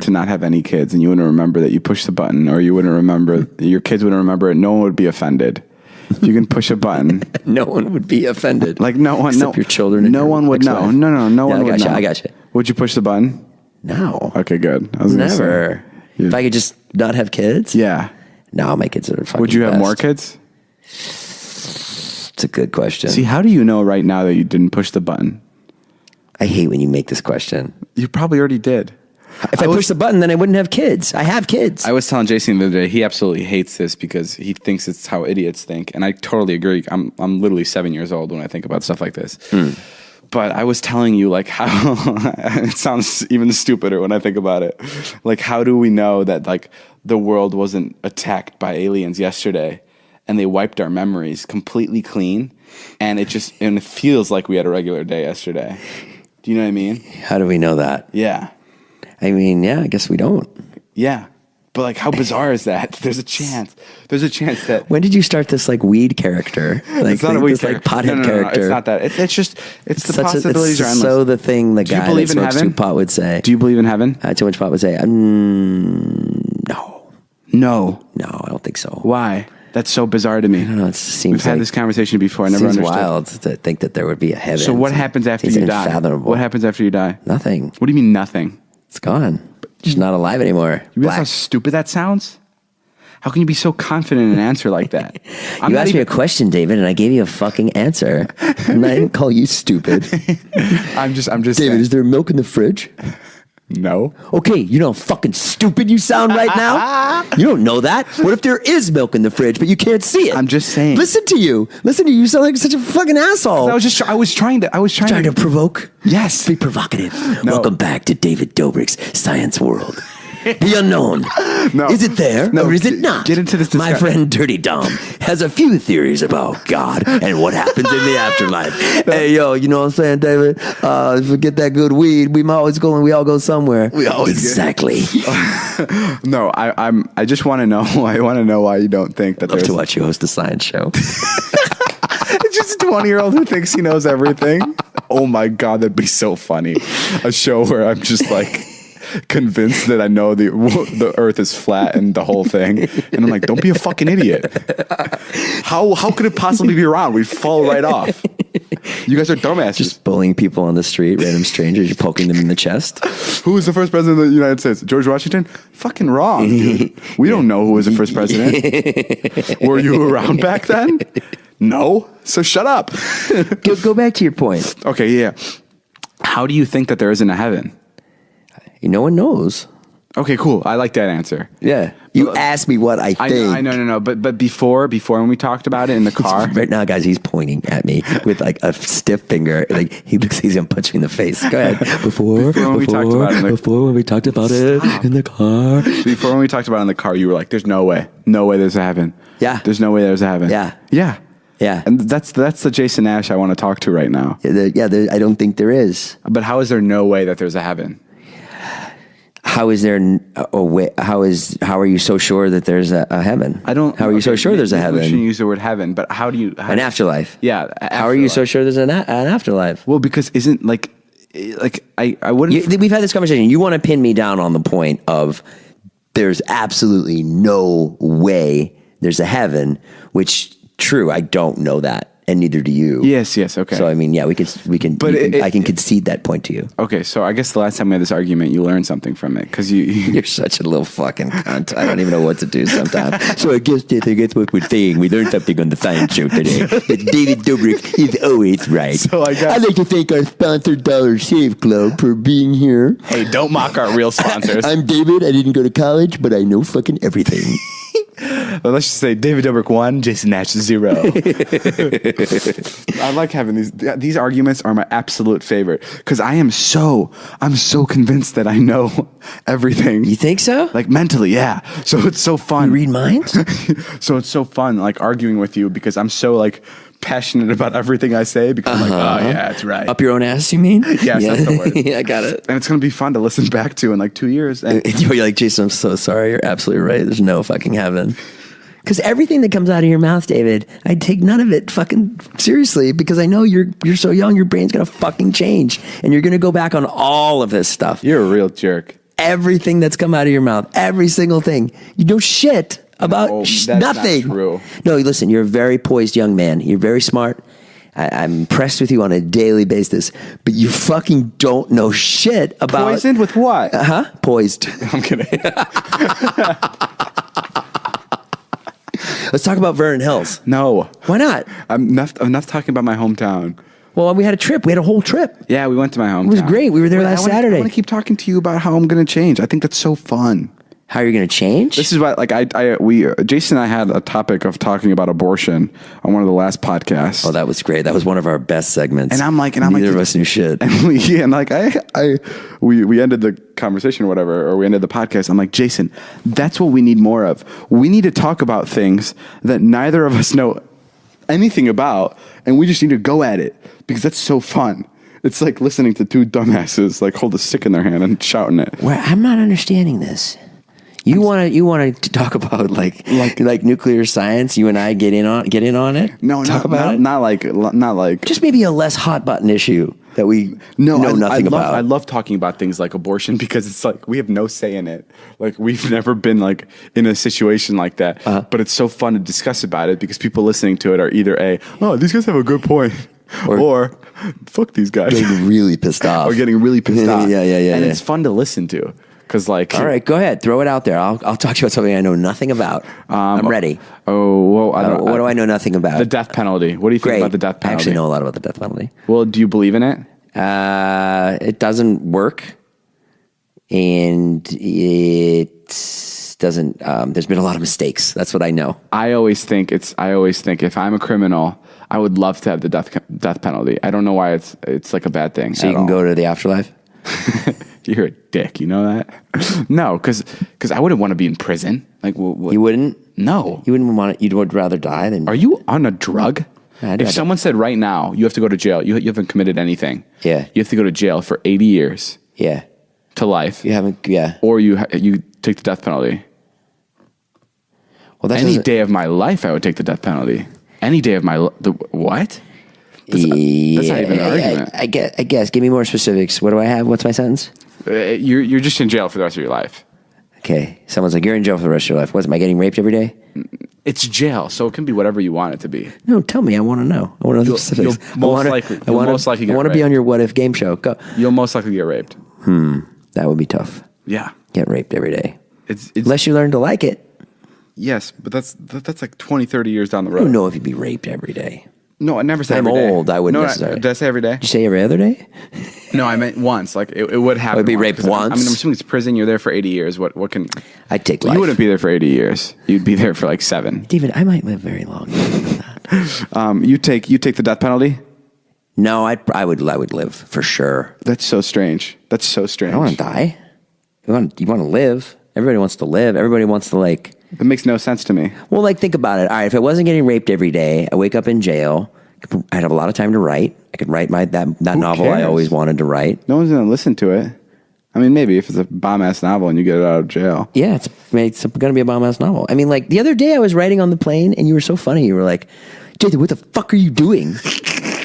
to not have any kids, and you wouldn't remember that you pushed the button, or you wouldn't remember, your kids wouldn't remember it, no one would be offended. If you can push a button, No one would be offended. like no one, Except no, your children. And no your one would know. ex-wife. No one I would got know. you. I got you. Would you push the button? No. Okay, good. I was gonna say. Never. Yeah. If I could just not have kids. Yeah. No, my kids are fucking Would you have best. more kids? It's a good question. See, how do you know right now that you didn't push the button? I hate when you make this question. You probably already did. If I push the button, then I wouldn't have kids. I have kids. I was telling Jason the other day, he absolutely hates this because he thinks it's how idiots think, and I totally agree. I'm literally 7 years old when I think about stuff like this. But I was telling you like how it sounds even stupider when I think about it. Like, how do we know that like the world wasn't attacked by aliens yesterday, and they wiped our memories completely clean, and it feels like we had a regular day yesterday. Do you know what I mean? How do we know that? Yeah. I mean, yeah, I guess we don't. Yeah. But like, how bizarre is that? There's a chance that When did you start this like weed character? Like it's not a weed this like character. pothead No, character. it's not that. It's the Such possibilities are it's endless. so the thing the Do you guy believe that in smokes heaven? too pot would say. Do you believe in heaven? Too much pot would say, no, No. I don't think so. Why? That's so bizarre to me. I don't know. It seems We've had like, this conversation before. I never seems understood. wild to think that there would be a heaven. So what happens after Seems you die? unfathomable. What happens after you die? Nothing. What do you mean nothing? It's gone. Just not alive anymore. You realize how stupid that sounds? How can you be so confident in an answer like that? You asked me a question, David, and I gave you a fucking answer. And I didn't call you stupid. I'm just David, saying. is there milk in the fridge? No. Okay, you know how fucking stupid you sound right now? You don't know that. What if there is milk in the fridge, but you can't see it? I'm just saying. Listen to you. You sound like such a fucking asshole. I was trying to Trying to provoke? Yes. Be provocative. No. Welcome back to David Dobrik's Science World. The unknown. No. Is it there No, or is it not? get into this My discussion. friend Dirty Dom has a few theories about God and what happens in the afterlife. Hey, yo, you know what I'm saying, David? If we get that good weed, we all go somewhere. We always get- exactly. No, I just want to know. I want to know why you don't think that Love there's to watch you host a science show. It's just a 20-year-old who thinks he knows everything. Oh my God, that'd be so funny. A show where I'm just like convinced that I know the earth is flat and the whole thing. And I'm like, don't be a fucking idiot. How could it possibly be round? We'd fall right off. You guys are dumbasses. Just bullying people on the street, random strangers, you're poking them in the chest. Who was the first president of the United States? George Washington? Fucking wrong, dude. We don't know who was the first president. Were you around back then? No. So shut up. Go back to your point. Okay, yeah. How do you think that there isn't a heaven? No one knows. Okay, cool. I like that answer. Yeah. You asked me what I think. I know, no. But before when we talked about it in the car, Right now, guys, he's pointing at me with like a stiff finger. Like he looks, he's gonna punch me in the face. Go ahead. Before when we talked about it in the car. before when we talked about it in the car, you were like, "There's no way there's a heaven." Yeah. There's no way there's a heaven. Yeah. Yeah. Yeah. And that's the Jason Nash I want to talk to right now. I don't think there is. But how is there no way that there's a heaven? How is there a way? How are you so sure that there's a heaven? I don't. How are you so sure there's a We shouldn't heaven? use the word heaven, but how do you? An afterlife. Yeah. How are you so sure there's an afterlife? Well, because isn't like I wouldn't. We've had this conversation. You want to pin me down on the point of there's absolutely no way there's a heaven, which true, I don't know that. And neither do you. Yes. Okay. So I mean, yeah, we can. But I can concede that point to you. Okay, so I guess the last time we had this argument, you learned something from it because You're such a little fucking cunt. I don't even know what to do sometimes. So I guess what we're saying. We learned something on the science show today. That David Dobrik is always right. So I guess- I'd like to thank our sponsor, Dollar Shave Club, for being here. Hey, don't mock our real sponsors. I'm David. I didn't go to college, but I know fucking everything. Well, let's just say David Dobrik 1, Jason Nash 0. I like having these arguments are my absolute favorite because I'm so convinced that I know everything. You think so? Like mentally, yeah. So it's so fun. You read minds? So it's so fun, like arguing with you because I'm so like passionate about everything I say because I'm like, oh yeah, that's right. Up your own ass, you mean? Yes, that's the word. Yeah, I got it. And it's going to be fun to listen back to in like 2 years. And You're like, Jason, I'm so sorry. You're absolutely right. There's no fucking heaven. Because everything that comes out of your mouth, David, I take none of it fucking seriously because I know you're so young, your brain's going to fucking change. And you're going to go back on all of this stuff. You're a real jerk. Everything that's come out of your mouth, every single thing. You know shit about that's nothing. Not true. No, listen, you're a very poised young man. You're very smart. I'm impressed with you on a daily basis, but you fucking don't know shit about... Poisoned with what? Poised. I'm kidding. Let's talk about Vernon Hills. No. Why not? I'm enough talking about my hometown. Well, we had a trip. We had a whole trip. Yeah, we went to my hometown. It was great. We were there last Saturday. I want to keep talking to you about how I'm going to change. I think that's so fun. How are you going to change? This is what, like, Jason and I had a topic of talking about abortion on one of the last podcasts. Oh, that was great. That was one of our best segments. And I'm like, neither of us knew shit. And we ended the conversation or whatever, or we ended the podcast. I'm like, Jason, that's what we need more of. We need to talk about things that neither of us know anything about, and we just need to go at it because that's so fun. It's like listening to two dumbasses like hold a stick in their hand and shouting it. Well, I'm not understanding this. You want to talk about like nuclear science? You and I get in on it. No, not like just maybe a less hot button issue that we know nothing about. I love talking about things like abortion because it's like we have no say in it. Like we've never been like in a situation like that. But it's so fun to discuss about it because people listening to it are either these guys have a good point, or fuck these guys, getting really pissed off, or getting really pissed off. Yeah. And it's fun to listen to. Cause like, all right, go ahead, throw it out there. I'll talk to you about something I know nothing about. I'm ready. Oh, well, what do I know nothing about? The death penalty. What do you think about the death penalty? I actually know a lot about the death penalty. Well, do you believe in it? It doesn't work, and it doesn't. There's been a lot of mistakes. That's what I know. I always think if I'm a criminal, I would love to have the death penalty. I don't know why it's like a bad thing. So you can go to the afterlife. You're a dick, you know that? No, because I wouldn't want to be in prison. Like, you wouldn't? No, you wouldn't want it. You would rather die than. Are you on a drug? If someone said right now you have to go to jail, you haven't committed anything. Yeah, you have to go to jail for 80 years. Yeah, to life. You haven't. Yeah, or you take the death penalty. Well, any day of my life, I would take the death penalty. Any day of my what? That's not even an argument. I guess. Give me more specifics. What do I have? What's my sentence? You're just in jail for the rest of your life. Okay. Someone's like, you're in jail for the rest of your life. What, am I getting raped every day? It's jail, so it can be whatever you want it to be. No, tell me. I want to know. I want to know the specifics. You'll most likely I want to be on your What If game show. Go. You'll most likely get raped. That would be tough. Yeah. Get raped every day. It's unless you learn to like it. Yes, but that's like 20, 30 years down the road. I don't know if you'd be raped every day. No, I never said I'm every day. old. I wouldn't necessarily. Did I say every day? Did you say every other day? No, I meant once. Like it would happen. I'd be raped once. I'm assuming it's prison. You're there for 80 years. What can? I'd take life. You wouldn't be there for 80 years. You'd be there for like 7. David, I might live very long. You take the death penalty? No, I would live for sure. That's so strange. I don't want to die. You want to live. Everybody wants to live. Everybody wants to like. It makes no sense to me. Well, like think about it. All right, if I wasn't getting raped every day, I wake up in jail. I'd have a lot of time to write. I could write that novel cares? I always wanted to write. No one's going to listen to it. I mean, maybe if it's a bomb-ass novel and you get it out of jail. Yeah, it's going to be a bomb-ass novel. I mean, like the other day I was writing on the plane and you were so funny. You were like, Jason, what the fuck are you doing?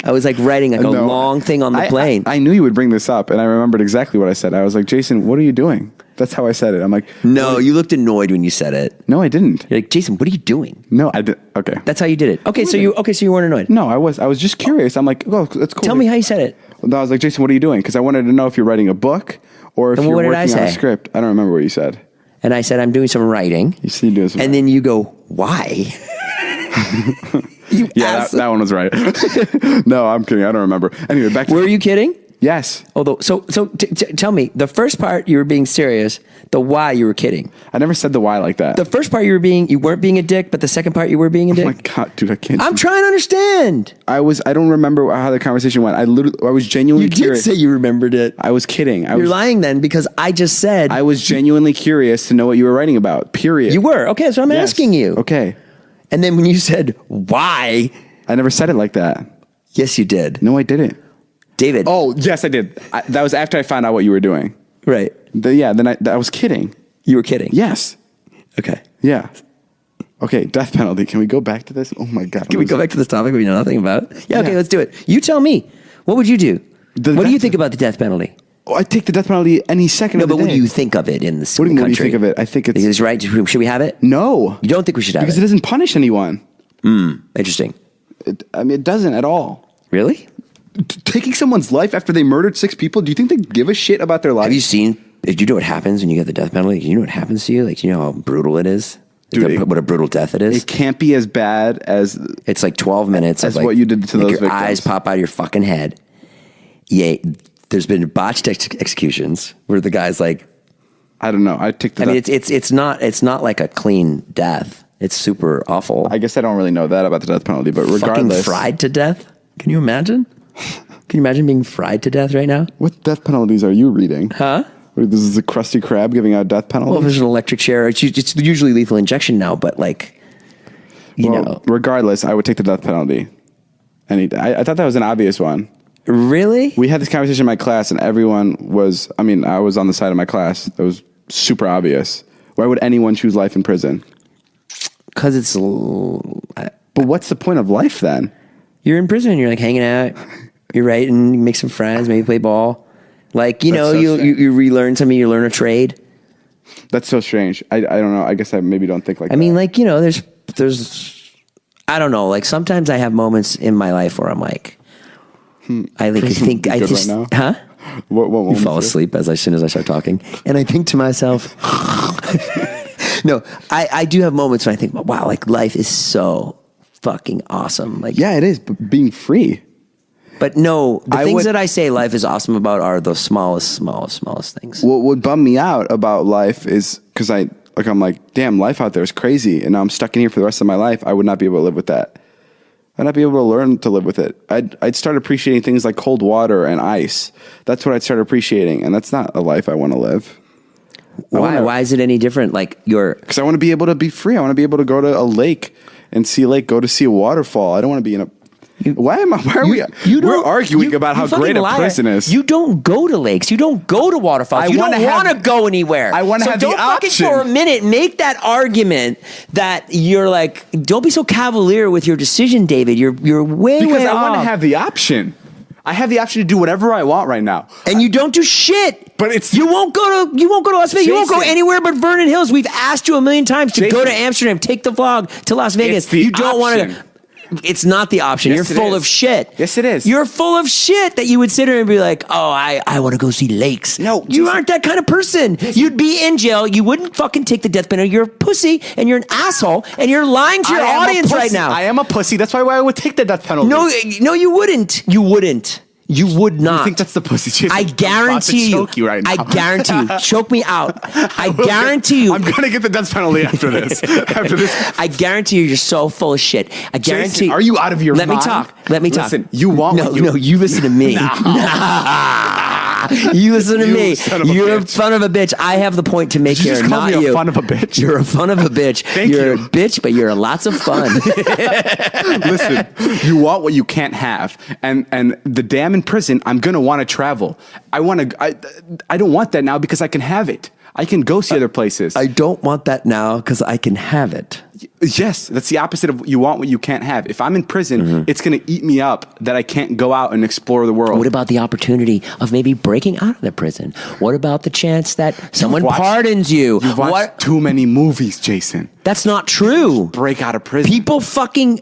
I was like writing like a long thing on the plane. I knew you would bring this up, and I remembered exactly what I said. I was like, Jason, what are you doing? That's how I said it. I'm like, no, you looked annoyed when you said it. No, I didn't. You're like, Jason, what are you doing? No, I did. Okay, that's how you did it. Okay, so you weren't annoyed. No, I was just curious. I'm like, oh, that's cool. Tell me how you said it. I was like, Jason, what are you doing? Because I wanted to know if you're writing a book or if you're working on a script. I don't remember what you said. And I said, I'm doing some writing. You see, doing some. And then you go, why? That one was right. No, I'm kidding. I don't remember. Anyway, back to Were you kidding? Yes. Although, tell me, the first part you were being serious, the why you were kidding. I never said the why like that. The first part you weren't being a dick, but the second part you were being a dick. Oh my God, dude, I can't. I'm trying to understand. I don't remember how the conversation went. I was genuinely curious. You did say you remembered it. I was kidding. You're lying then, because I just said. I was genuinely curious to know what you were writing about, period. You were? Okay, so I'm asking you. Okay. And then when you said, why? I never said it like that. Yes, you did. No, I didn't. David. Oh, yes, I did. That was after I found out what you were doing. Right. Then I was kidding. You were kidding? Yes. Okay. Yeah. Okay, death penalty. Can we go back to this? Oh my God. Can we go back to this topic we know nothing about? Yeah, okay, let's do it. You tell me. What would you do? What do you think about the death penalty? Oh, I'd take the death penalty any second of the day. No, but what do you think of it in this country? What do you think of it? I think it's right. Should we have it? No. You don't think we should have it? Because it doesn't punish anyone. Interesting. It doesn't at all. Really? Taking someone's life after they murdered 6 people, do you think they give a shit about their life? Have you seen, do you know what happens when you get the death penalty? Do you know what happens to you? Like, do you know how brutal it is? Dude, what a brutal death it is? It can't be as bad as... It's like 12 minutes as of like, what you did to those your victims. eyes pop out of your fucking head. Yeah, there's been botched executions where the guy's like... I don't know. I take the... I mean, it's not like a clean death. It's super awful. I guess I don't really know that about the death penalty, but regardless... Fucking fried to death? Can you imagine? Can you imagine being fried to death right now? What death penalties are you reading? Huh? This is a Krusty Krab giving out death penalties? Well, there's an electric chair. It's usually lethal injection now, but like, you know. Regardless, I would take the death penalty. I thought that was an obvious one. Really? We had this conversation in my class, and everyone was, I was on the side of my class. It was super obvious. Why would anyone choose life in prison? Because it's... But what's the point of life then? You're in prison. You're like hanging out. You're writing. You make some friends. Maybe play ball. Like, you relearn something. You learn a trade. That's so strange. I don't know. I guess I maybe don't think like that. I mean, like, there's... I don't know. Like, sometimes I have moments in my life where I'm like... I think... I just... Right now? Huh? What you fall asleep as soon as I start talking. And I think to myself... No, I do have moments when I think, wow, like, life is so fucking awesome. Like, yeah, it is. But being free... But no, the things that I say life is awesome about are the smallest things. What would bum me out about life is because I'm like, damn, life out there is crazy, and now I'm stuck in here for the rest of my life. I would not be able to live with that. I'd not be able to learn to live with it. I'd start appreciating things like cold water and ice. That's what I'd start appreciating, and that's not a life I want to live. Why is it any different? Like because I want to be able to be free. I want to be able to go to a lake and see a lake, go to see a waterfall. I don't want to be in a... We're arguing about how great a prison is. You don't go to lakes. You don't go to waterfalls. You don't want to go anywhere. I want to have the option. So don't fucking for a minute make that argument that you're like, don't be so cavalier with your decision, David. You're way off. Because I want to have the option. I have the option to do whatever I want right now. And you don't do shit. But you won't go to Las Vegas. You won't go anywhere but Vernon Hills. We've asked you a million times to go to Amsterdam, take the vlog to Las Vegas. You don't want to. It's not the option. You're full of shit. Yes, it is. You're full of shit that you would sit here and be like, oh, I want to go see lakes. No. You aren't that kind of person. You'd be in jail. You wouldn't fucking take the death penalty. You're a pussy and you're an asshole and you're lying to your audience right now. I am a pussy. That's why I would take the death penalty. No, you wouldn't. You wouldn't. You would not. You think that's the pussy chase? I guarantee you. Choke you right now. I guarantee you. Choke me out. I guarantee you. I'm going to get the death penalty after this. I guarantee you're so full of shit. I guarantee. Jason, are you out of your mind? Let me talk. Listen, you want No, you listen to me. You listen to me. You're a son of a bitch. I have the point to make here, just not call me you. a fun of a bitch? You're a fun of a bitch. You're a bitch, but you're lots of fun. Listen, you want what you can't have, and the damn in prison. I'm gonna want to travel. I don't want that now because I can have it. I can go see other places. I don't want that now because I can have it. Yes, that's the opposite of you want what you can't have. If I'm in prison, it's going to eat me up that I can't go out and explore the world. What about the opportunity of maybe breaking out of the prison? What about the chance that someone pardons you? You've watched too many movies, Jason. That's not true. Break out of prison. People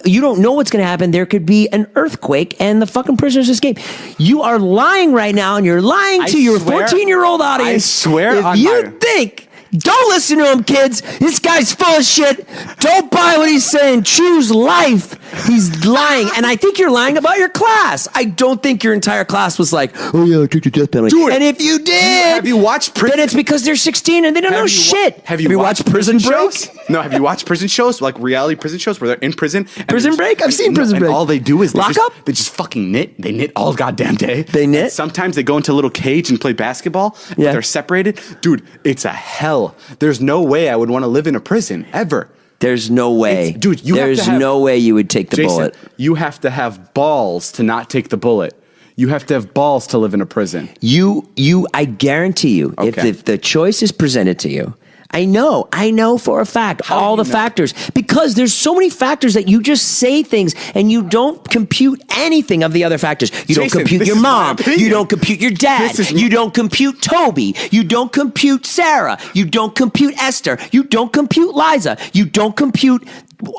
you don't know what's going to happen. There could be an earthquake and the fucking prisoners escape. You are lying right now and you're lying to your 14-year-old audience. I swear if you think Don't listen to him, kids. This guy's full of shit. Don't buy what he's saying. Choose life. He's lying. And I think you're lying about your class. I don't think your entire class was like, oh, yeah, I took the death penalty. Dude, and if you did, have you watched Prison? Then it's because they're 16 and they don't know shit. Have you watched Prison shows? No, have you watched prison shows? Like reality prison shows where they're in prison? Prison Break? I've seen Prison Break. And all they do is Lock Up? They just fucking knit. They knit all goddamn day. They knit? And sometimes they go into a little cage and play basketball. But they're separated. Dude, it's a hell. There's no way I would want to live in a prison ever. There's no way. Dude, there's no way you would take the bullet. You have to have balls to not take the bullet. You have to have balls to live in a prison. I guarantee you, if the choice is presented to you, I know for a fact all the factors, because there's so many factors that you just say things and you don't compute anything of the other factors. You don't compute your mom. You don't compute your dad. You don't compute Toby. You don't compute Sarah. You don't compute Esther. You don't compute Liza. You don't compute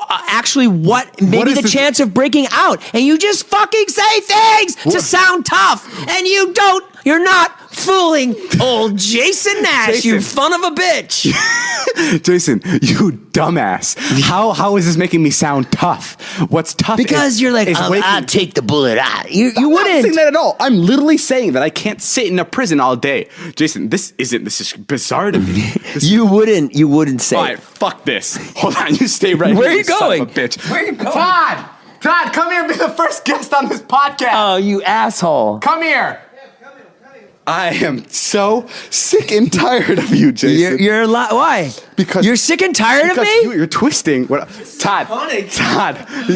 actually maybe the chance of breaking out, and you just fucking say things to sound tough, and you're not fooling old Jason Nash, you son of a bitch. Jason, you dumbass. How is this making me sound tough? What's tough because you're like, I'll take the bullet out. You wouldn't. I'm not saying that at all. I'm literally saying that I can't sit in a prison all day. Jason, this is bizarre to me. You wouldn't say. All right, fuck this. Hold on, you stay right here. Where are you going? Son of a bitch. Where are you going? Todd, come here and be the first guest on this podcast. Oh, you asshole. Come here. I am so sick and tired of you, Jason. You're a lot. Why? Because you're sick and tired of me. You're twisting. Todd,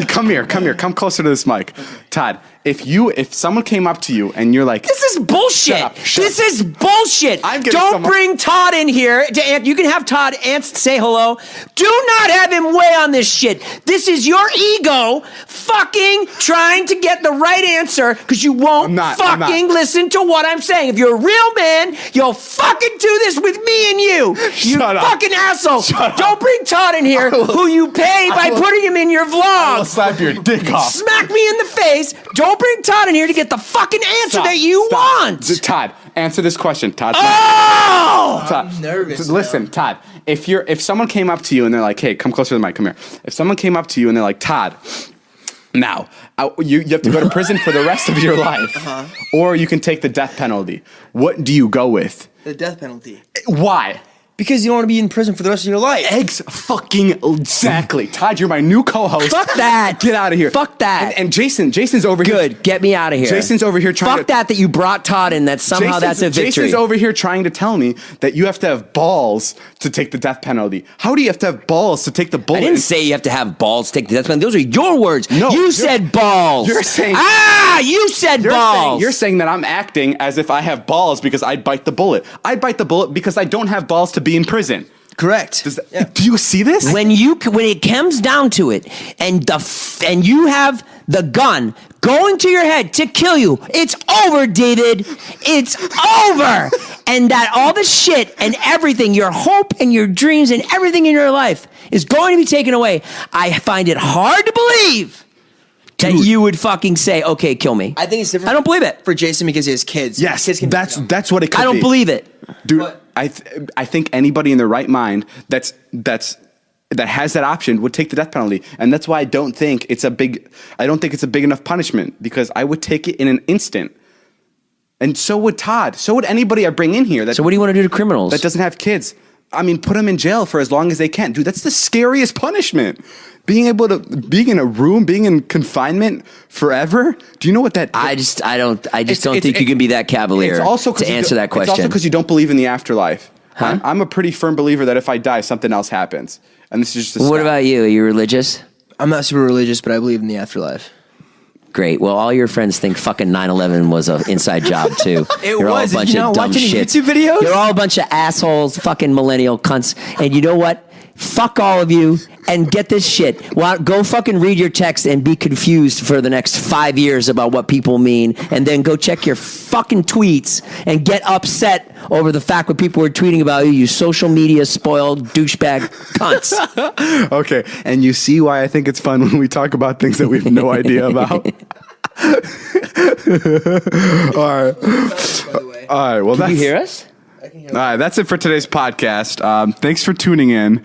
come here. Come closer to this mic. Todd, if someone came up to you and you're like, this is bullshit. This is bullshit. Don't bring Todd in here. You can have Todd say hello. Do not have him weigh on this shit. This is your ego fucking trying to get the right answer because you won't listen to what I'm saying. If you're a real man, you'll fucking do this with me and you. You fucking asshole. Don't bring Todd in here who you pay by putting him in your vlog. I'll slap your dick off. Smack me in the face. Don't bring Todd in here to get the fucking answer that you want. Todd, answer this question. Todd. I'm nervous. Listen, Todd. If someone came up to you and they're like, hey, come closer to the mic, come here. If someone came up to you and they're like, Todd, now you have to go to prison for the rest of your life, or you can take the death penalty. What do you go with? The death penalty. Why? Because you don't want to be in prison for the rest of your life. Exactly. Todd, you're my new co-host. Fuck that. Get out of here. Fuck that. And Jason's over here. Good. Get me out of here. Jason's over here trying Fuck that you brought Todd in. That's a victory. Jason's over here trying to tell me that you have to have balls to take the death penalty. How do you have to have balls to take the bullet? I didn't say you have to have balls to take the death penalty. Those are your words. No. You said balls. You're saying... you said balls. You're saying that I'm acting as if I have balls because I'd bite the bullet. I'd bite the bullet because I don't have balls to be in prison. Correct. Do you see this? When it comes down to it, and you have the gun going to your head to kill you, it's over, David. It's over. And that all the shit and everything, your hope and your dreams and everything in your life is going to be taken away. I find it hard to believe that you would fucking say, okay, kill me. I think it's different. I don't believe it. For Jason because he has kids. Yes, that's what it could be. I don't believe it. Dude, I think anybody in their right mind that has that option would take the death penalty, and that's why I don't think it's a big enough punishment, because I would take it in an instant. And so would Todd. So would anybody I bring in here. So what do you want to do to criminals? That doesn't have kids. I mean, put them in jail for as long as they can. Dude, that's the scariest punishment. Being in a room, being in confinement forever. Do you know what that? I just don't think you can be that cavalier to answer that question. It's also because you don't believe in the afterlife. Huh? I'm a pretty firm believer that if I die, something else happens. And this is just what about you? Are you religious? I'm not super religious, but I believe in the afterlife. Great. Well, all your friends think fucking 9/11 was an inside job too. You're all a bunch of dumb shit. YouTube videos? You're all a bunch of assholes, fucking millennial cunts. And you know what? Fuck all of you and get this shit. Well, go fucking read your text and be confused for the next 5 years about what people mean, and then go check your fucking tweets and get upset over the fact what people were tweeting about you, you social media spoiled douchebag cunts. Okay, and you see why I think it's fun when we talk about things that we have no idea about. All right. Well, Can you hear us? All right, that's it for today's podcast. Thanks for tuning in.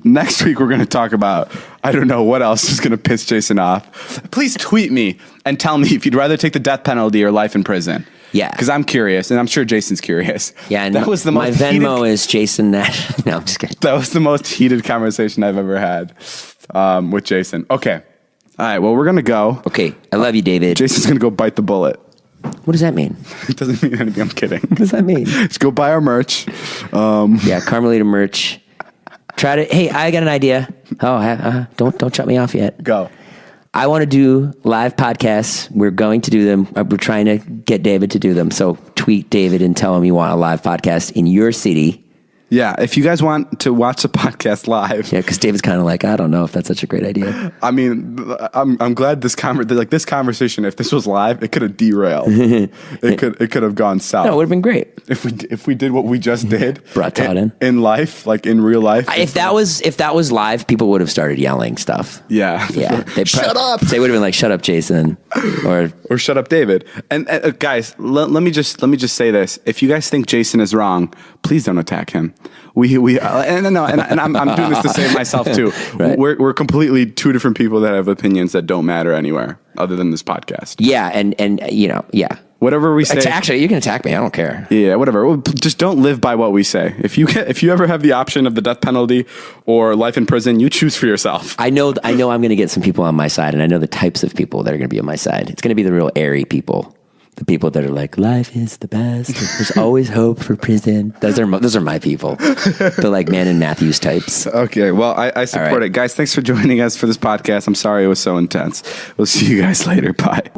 Next week, we're going to talk about, I don't know what else is going to piss Jason off. Please tweet me and tell me if you'd rather take the death penalty or life in prison. Yeah. Because I'm curious, and I'm sure Jason's curious. Yeah, and that was the my most Venmo is Jason Nash. No, I'm just kidding. That was the most heated conversation I've ever had with Jason. Okay. All right, well, we're going to go. Okay, I love you, David. Jason's going to go bite the bullet. What does that mean? It doesn't mean anything. I'm kidding. What does that mean? Just go buy our merch. Yeah, Carmelita merch. Hey, I got an idea. Oh, don't shut me off yet. Go. I want to do live podcasts. We're going to do them. We're trying to get David to do them. So tweet David and tell him you want a live podcast in your city. Yeah, if you guys want to watch a podcast live. Yeah, because David's kind of like, I don't know if that's such a great idea. I mean, I'm glad this conversation, if this was live, it could have derailed. it could have gone south. No, it would have been great if we did what we just did. Brought Todd in life, like in real life. If that was live, people would have started yelling stuff. Yeah. Shut up. They would have been like, shut up, Jason, or shut up, David. And guys, let me just say this: if you guys think Jason is wrong, please don't attack him. I'm doing this to save myself too. Right. We're completely two different people that have opinions that don't matter anywhere other than this podcast. Yeah, and yeah. Whatever we say. Actually, you can attack me. I don't care. Yeah, whatever. Well, just don't live by what we say. If you ever have the option of the death penalty or life in prison, you choose for yourself. I know I'm going to get some people on my side, and I know the types of people that are going to be on my side. It's going to be the real airy people. The people that are like, life is the best. There's always hope for prison. Those are my people. The like Man and Matthews types. Okay, well, I support it. Guys, thanks for joining us for this podcast. I'm sorry it was so intense. We'll see you guys later. Bye.